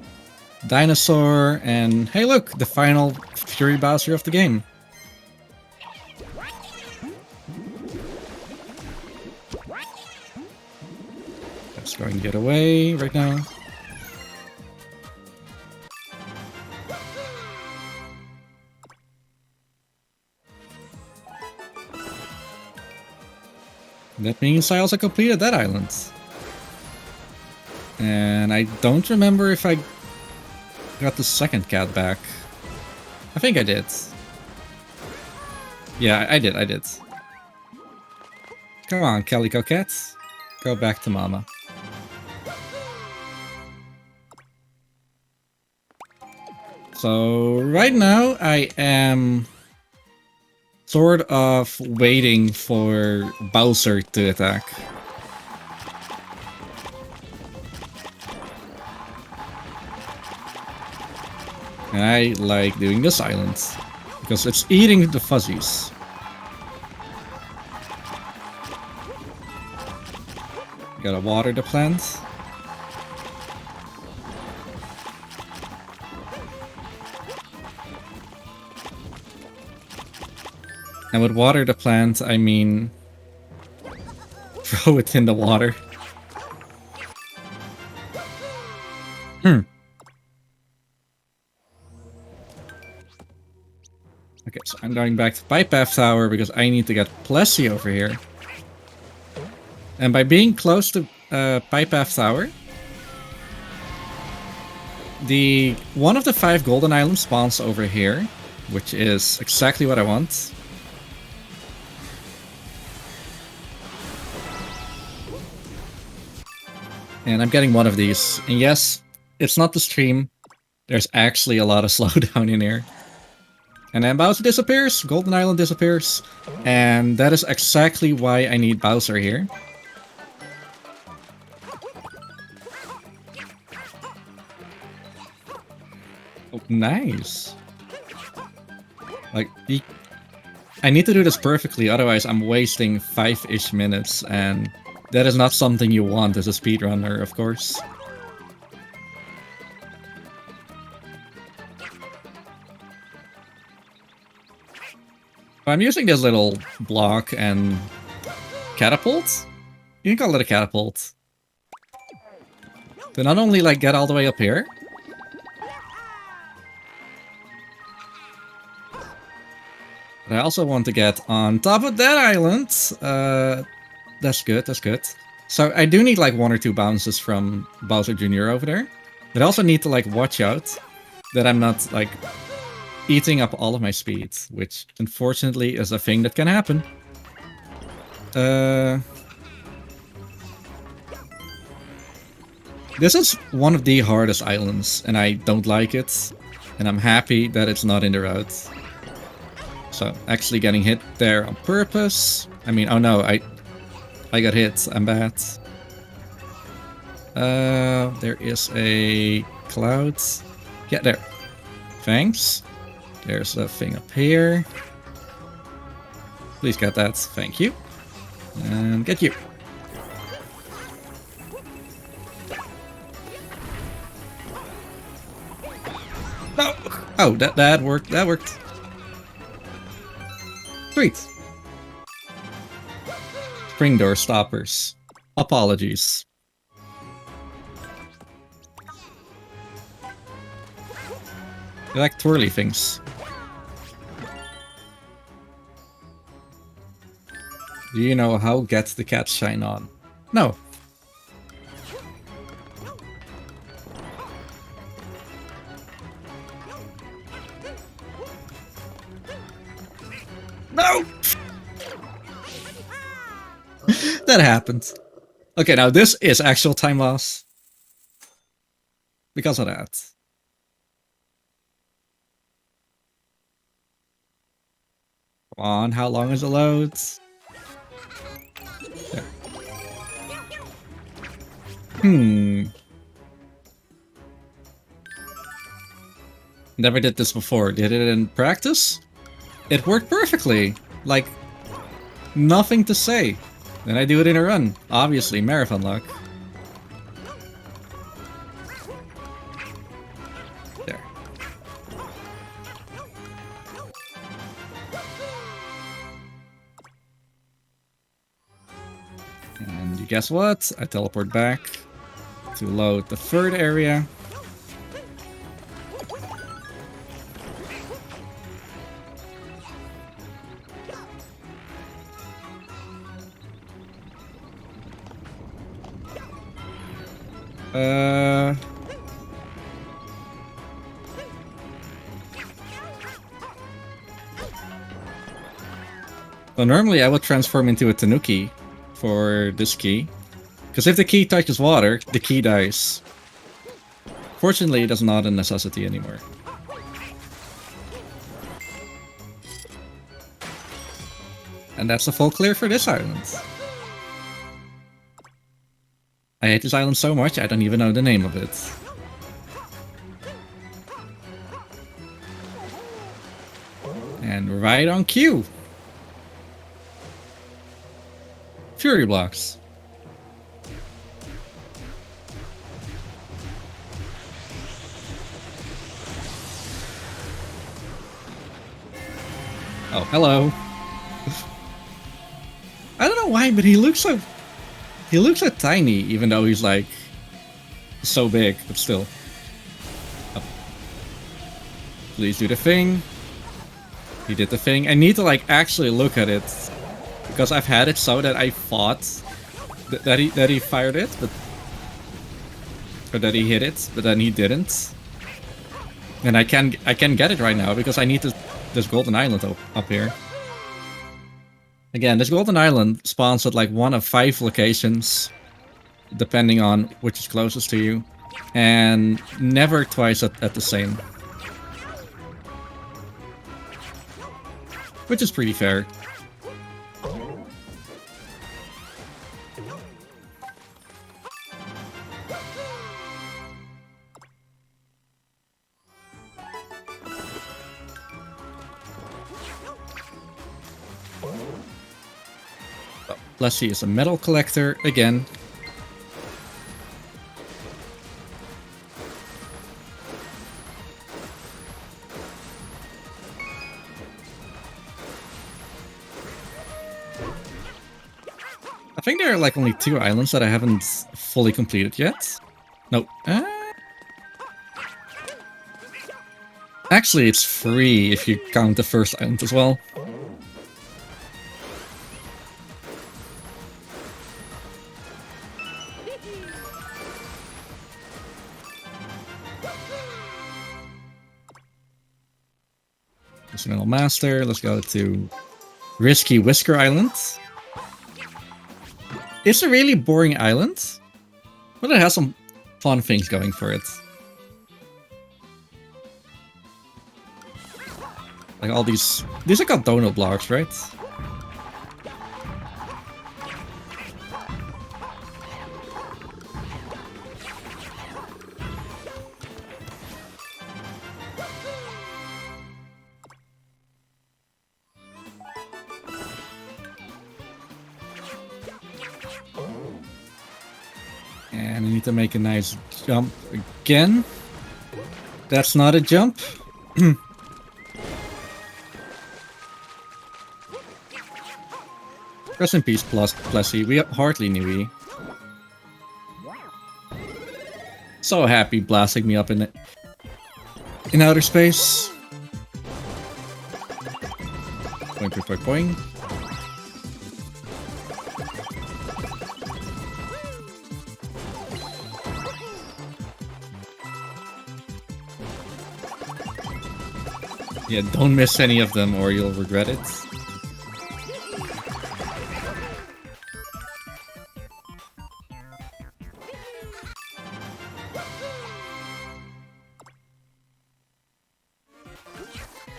dinosaur. And hey look! The final Fury Bowser of the game. Just going to get away right now. That means I also completed that island. And I don't remember if I got the second cat back. I think I did. Yeah, I did. Come on, Calico Cat. Go back to Mama. So, right now I am sort of waiting for Bowser to attack. And I like doing this island because it's eating the fuzzies. Gotta water the plant. And with water the plant, I mean throw it in the water. Okay, so I'm going back to Pipe Path Tower because I need to get Plessy over here. And by being close to Pipe Path Tower, one of the 5 golden islands spawns over here, which is exactly what I want. And I'm getting one of these. And yes, it's not the stream. There's actually a lot of slowdown in here. And then Bowser disappears, Golden Island disappears. And that is exactly why I need Bowser here. Oh, nice. Like, I need to do this perfectly, otherwise I'm wasting 5-ish minutes, and that is not something you want as a speedrunner, of course. I'm using this little block and catapult? You can call it a catapult. To not only like get all the way up here, but I also want to get on top of that island. That's good, that's good. So I do need like 1 or 2 bounces from Bowser Jr. over there. But I also need to like watch out that I'm not like eating up all of my speed, which unfortunately is a thing that can happen. This is one of the hardest islands, and I don't like it. And I'm happy that it's not in the route. So, actually getting hit there on purpose. I mean, oh no, I got hit. I'm bad. There is a cloud. Yeah, there. Thanks. There's a thing up here. Please get that. Thank you. And get you. No! Oh, that worked. That worked. Sweet. Spring door stoppers. Apologies. I like twirly things. Do you know how Get the Cat shine on? No. No! That happened. Okay, now this is actual time loss. Because of that. Come on, how long is it loads? There. Never did this before. Did it in practice? It worked perfectly. Like, nothing to say. Then I do it in a run. Obviously, marathon luck. There. And you guess what? I teleport back to load the 3rd area. So normally I would transform into a Tanuki for this key. Because if the key touches water, the key dies. Fortunately, it is not a necessity anymore. And that's a full clear for this island. I hate this island so much, I don't even know the name of it. And right on cue. Fury blocks. Oh, hello. I don't know why, but he looks so tiny, even though he's like so big, but still. Oh. Please do the thing. He did the thing. I need to like actually look at it because I've had it so that I thought that he fired it, but or that he hit it, but then he didn't. And I can get it right now because I need this golden island up here. Again, this golden island spawns at like 1 of 5 locations, depending on which is closest to you, and never twice at the same. Which is pretty fair. Let's see, it's a metal collector again. I think there are like only 2 islands that I haven't fully completed yet. No. Actually, it's 3 if you count the first island as well. Metal Master. Let's go to Risky Whisker Island. It's a really boring island, but it has some fun things going for it. Like all these are called donut blocks, right? And I need to make a nice jump again. That's not a jump. Rest in peace, Plessy. We hardly knew he. So happy blasting me up in outer space. Boing, boing, boing, boing. Yeah, don't miss any of them or you'll regret it.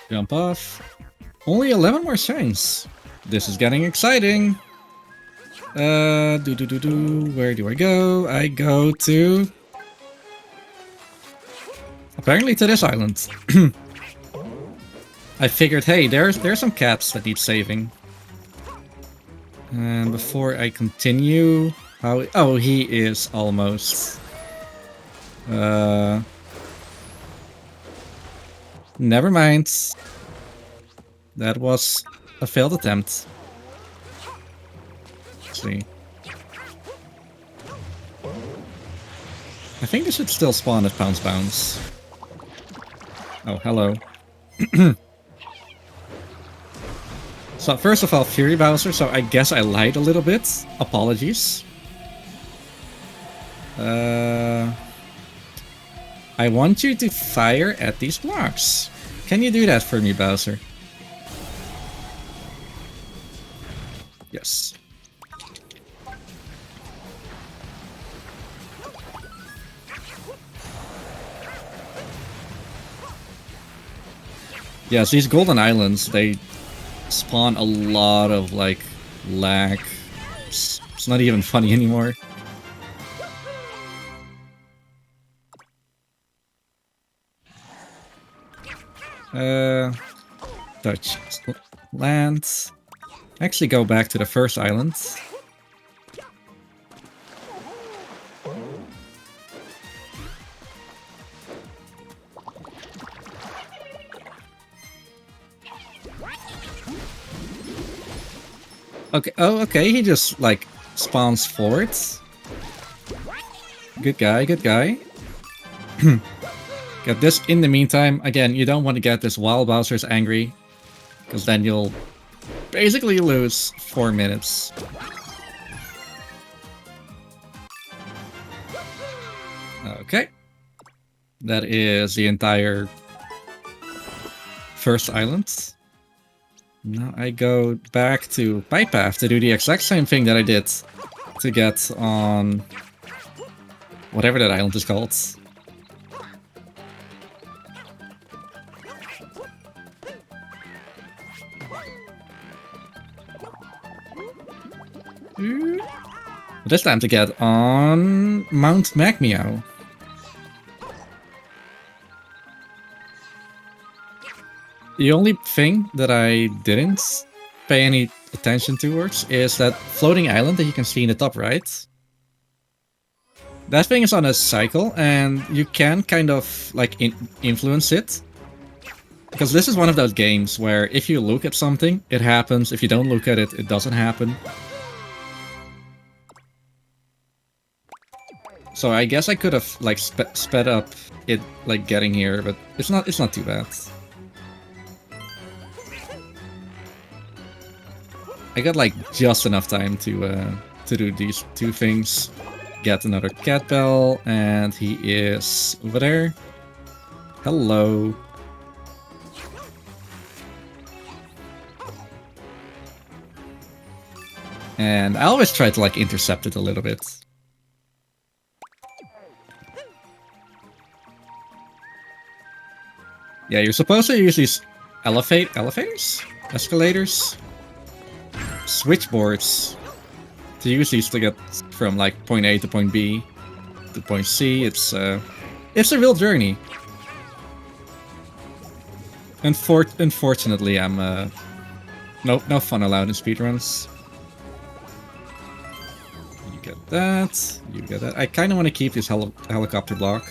Jump off. Only 11 more shines. This is getting exciting. Where do I go? I go to... apparently to this island. I figured, hey, there's some cats that need saving. And before I continue, oh, he is almost. Never mind. That was a failed attempt. Let's see. I think this should still spawn at Pounce Bounce. Oh, hello. So first of all, Fury Bowser, so I guess I lied a little bit. Apologies. I want you to fire at these blocks. Can you do that for me, Bowser? Yes. Yes, these golden islands, they spawn a lot of, like, lag. It's not even funny anymore. Touch land. Actually go back to the first island. Okay, oh, okay, he just, like, spawns forwards. Good guy, good guy. Get this in the meantime. Again, you don't want to get this while Bowser's angry. because then you'll basically lose 4 minutes. Okay. That is the entire first island. Now I go back to Pipe Path to do the exact same thing that I did to get on whatever that island is called. This time to get on Mount Magmeow. The only thing that I didn't pay any attention towards is that floating island that you can see in the top right. That thing is on a cycle, and you can kind of like influence it. Because this is one of those games where if you look at something, it happens. If you don't look at it, it doesn't happen. So I guess I could have like sped up it like getting here, but it's not too bad. I got like just enough time to do these two things. Get another cat bell, and he is over there. Hello. And I always try to like intercept it a little bit. Yeah, you're supposed to use these elevators? Escalators? Switchboards to use these to get from like point A to point B to point C. It's a real journey. Unfortunately, I'm no fun allowed in speedruns. You get that. You get that. I kind of want to keep this helicopter block.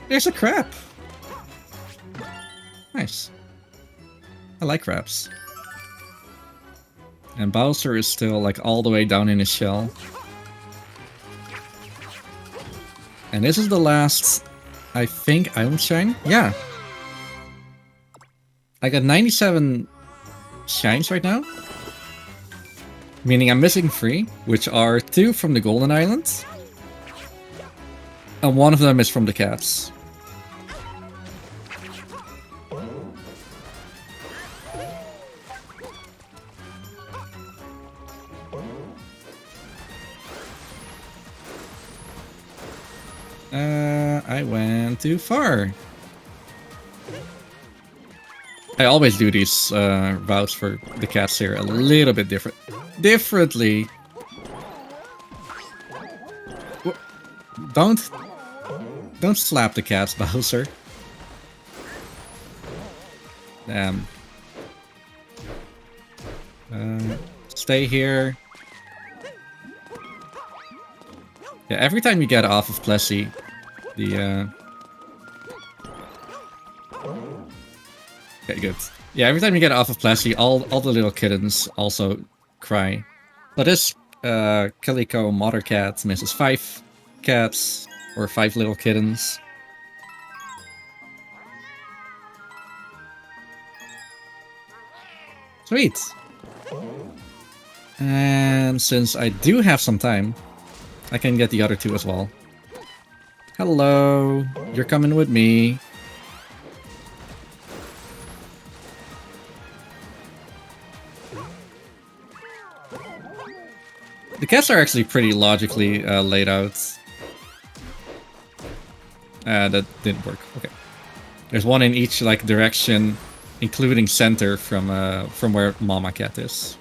There's a crab! Nice. I like crabs. And Bowser is still like all the way down in his shell. And this is the last, I think, Island Shine? Yeah. I got 97 shines right now. Meaning I'm missing 3, which are 2 from the Golden Island. And 1 of them is from the cats. I went too far. I always do these routes for the cats here a little bit differently. Don't slap the cats, Bowser. Damn. Stay here. Yeah, every time you get off of Plessy, the okay, good. Yeah, every time you get off of Plessy, all the little kittens also cry. But this Calico Mother Cat misses 5 cats, or 5 little kittens. Sweet! And since I do have some time, I can get the other 2 as well. Hello, you're coming with me. The cats are actually pretty logically laid out. That didn't work. Okay, there's 1 in each like direction, including center from where Mama Cat is.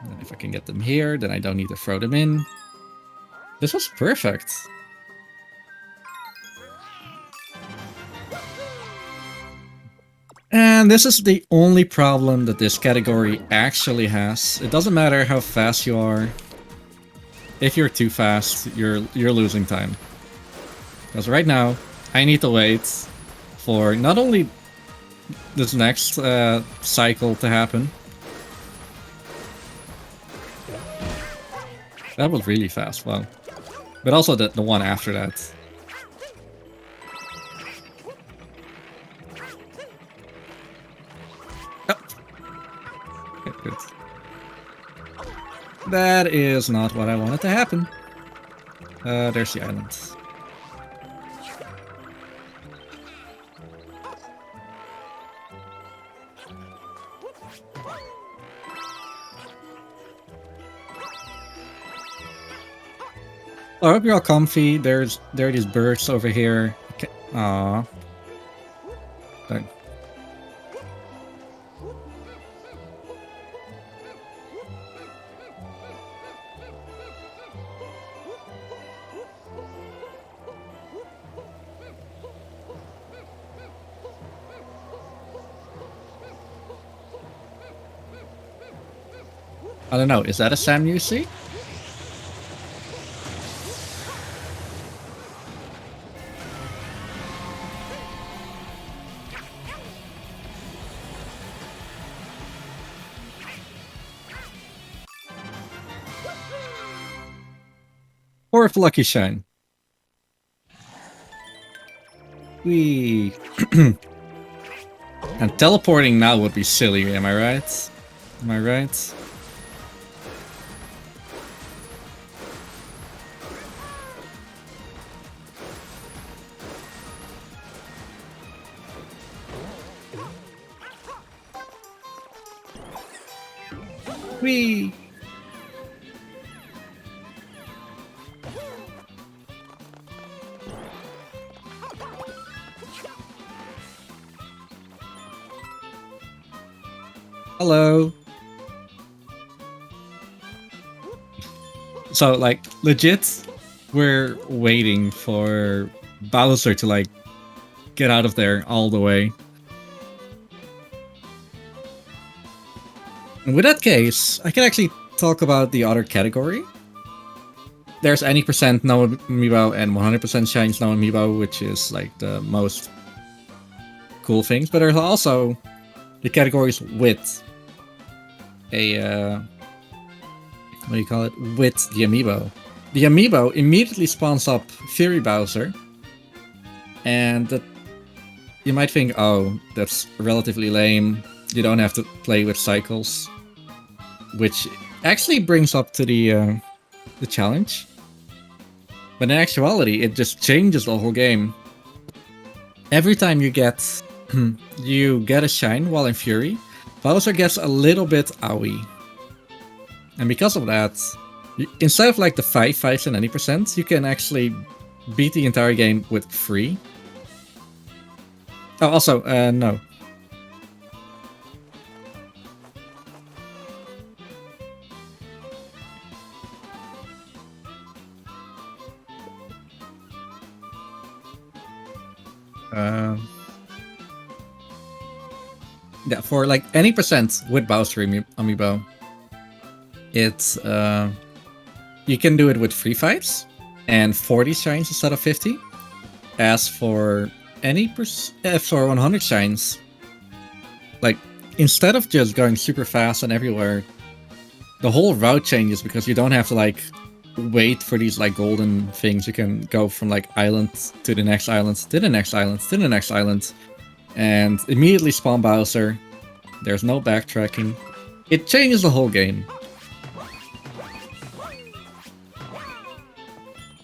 And if I can get them here, then I don't need to throw them in. This was perfect. And this is the only problem that this category actually has. It doesn't matter how fast you are. If you're too fast, you're losing time. Because right now, I need to wait for not only this next cycle to happen. That was really fast, wow. But also the one after that. Oh. Okay, good. That is not what I wanted to happen. There's the island. I hope you're all comfy. There are these birds over here. Okay. Aww. Dang. I don't know. Is that a Sam you see? Fourth lucky shine. Whee. And teleporting now would be silly, am I right? Am I right? Whee! Hello. So, like, legit, we're waiting for Bowser to, like, get out of there all the way. And with that case, I can actually talk about the other category. There's any percent no amiibo and 100% shines no amiibo, which is, like, the most cool things. But there's also the categories with a what do you call it? With the amiibo. The amiibo immediately spawns up Fury Bowser, and that you might think, oh, that's relatively lame. You don't have to play with cycles, which actually brings up to the challenge. But in actuality, it just changes the whole game. Every time you get a shine while in Fury, Bowser gets a little bit owie. And because of that, instead of like the 5s and any percent, you can actually beat the entire game with 3. Oh, also, no. Yeah, for like any percent with Bowser amiibo, it's you can do it with 3 fights and 40 shines instead of 50. As for for 100 shines, like instead of just going super fast and everywhere, the whole route changes because you don't have to like wait for these like golden things. You can go from like island to the next island to the next island to the next island and immediately spawn Bowser. There's no backtracking. It changes the whole game.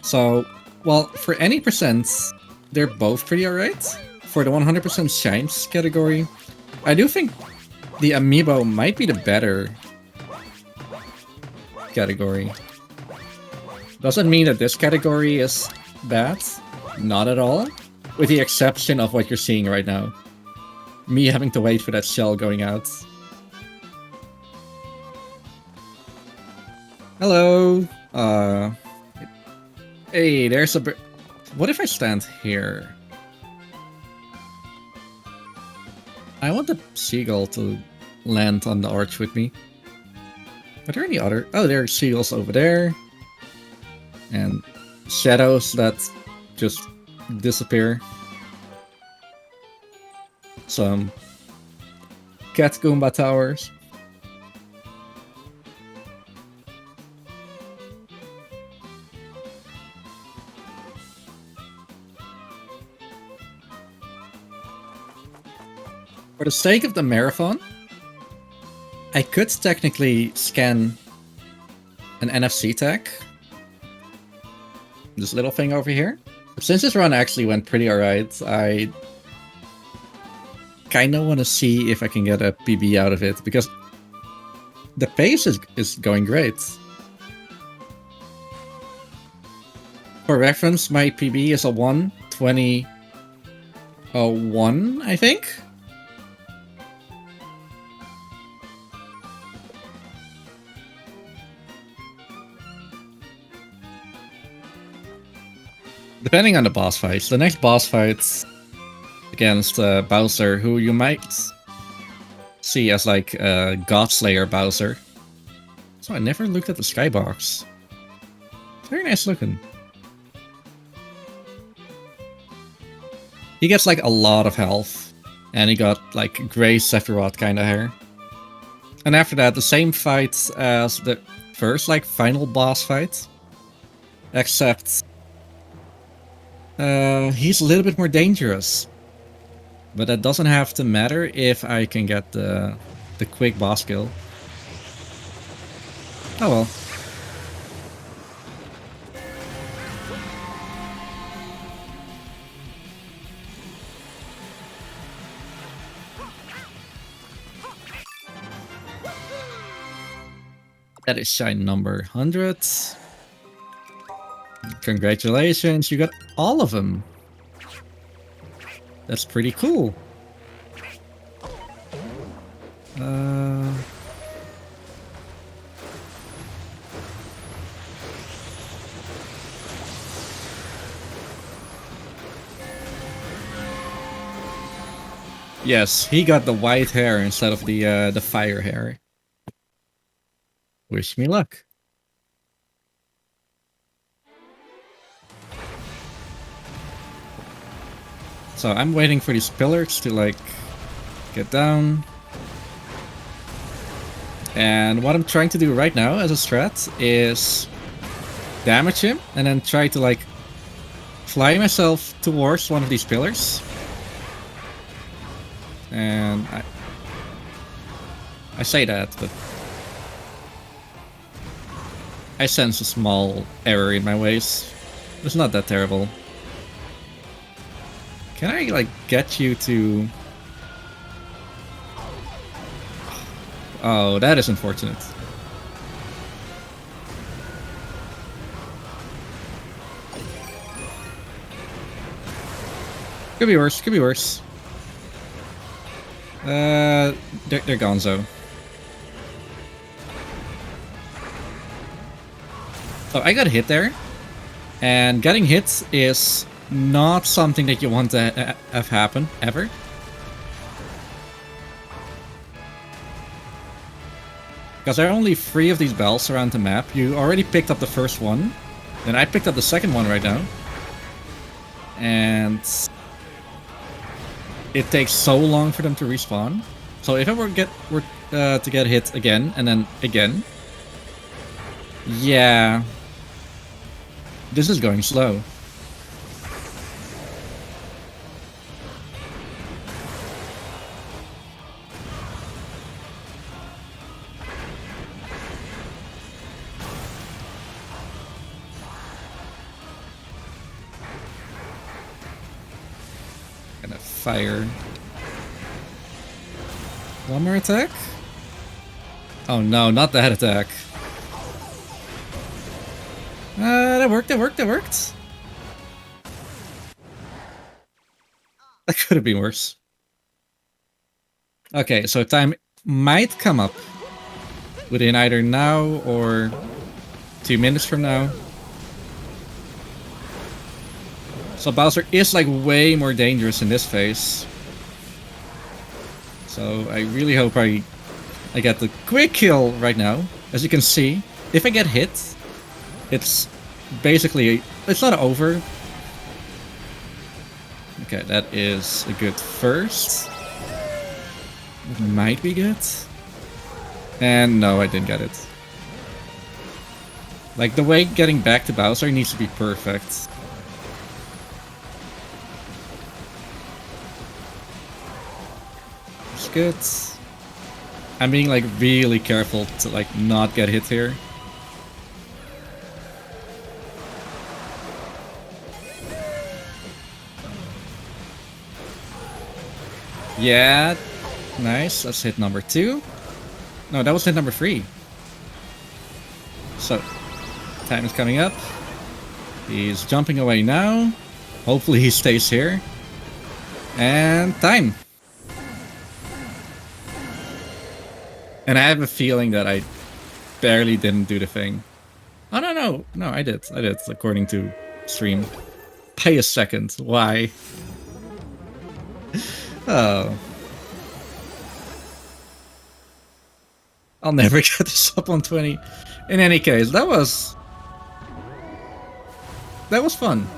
So, well, for any percents, they're both pretty alright. For the 100% shines category, I do think the amiibo might be the better category. Doesn't mean that this category is bad. Not at all. With the exception of what you're seeing right now. Me having to wait for that shell going out. Hello. Hey, there's a bit. What if I stand here? I want the seagull to land on the arch with me. Are there any other? Oh, there are seagulls over there. And shadows that just disappear. Some Cat Goomba Towers. For the sake of the marathon, I could technically scan an NFC tag. This little thing over here. But since this run actually went pretty alright, I kinda wanna see if I can get a PB out of it, because the pace is going great. For reference, my PB is a 1:20:01, I think? Depending on the boss fights. The next boss fights against Bowser, who you might see as like God Slayer Bowser. So I never looked at the skybox. Very nice looking. He gets like a lot of health, and he got like grey Sephiroth kind of hair. And after that, the same fight as the first like final boss fight, except he's a little bit more dangerous. But that doesn't have to matter if I can get the quick boss kill. Oh well. That is shine number 100. Congratulations, you got all of them. That's pretty cool. Yes, he got the white hair instead of the fire hair. Wish me luck. So I'm waiting for these pillars to like get down. And what I'm trying to do right now as a strat is damage him and then try to like fly myself towards one of these pillars. And I say that, but I sense a small error in my ways. It's not that terrible. Can I, like, get you to... Oh, that is unfortunate. Could be worse, could be worse. They're gonzo. So I got hit there, and getting hit is not something that you want to have happen, ever. Because there are only 3 of these bells around the map. You already picked up the first one, and I picked up the second one right now. And it takes so long for them to respawn. So if I were to get hit again, and then again... Yeah... This is going slow. Gonna fire. One more attack? Oh no, not that attack. That worked, that worked, that worked. That could have been worse. Okay, so time might come up within either now or 2 minutes from now. So Bowser is like way more dangerous in this phase. So I really hope I get the quick kill right now. As you can see, if I get hit, it's basically, it's not over. Okay, that is a good first. It might be good. And no, I didn't get it. Like, the way getting back to Bowser needs to be perfect. It's good. I'm being, like, really careful to, like, not get hit here. Yeah, nice. That's hit number 2. No, that was hit number 3. So, time is coming up. He's jumping away now. Hopefully he stays here. And time. And I have a feeling that I barely didn't do the thing. Oh, no, I did, according to stream. Pay a second, why? Oh. I'll never get this up on 20. In any case, that was fun.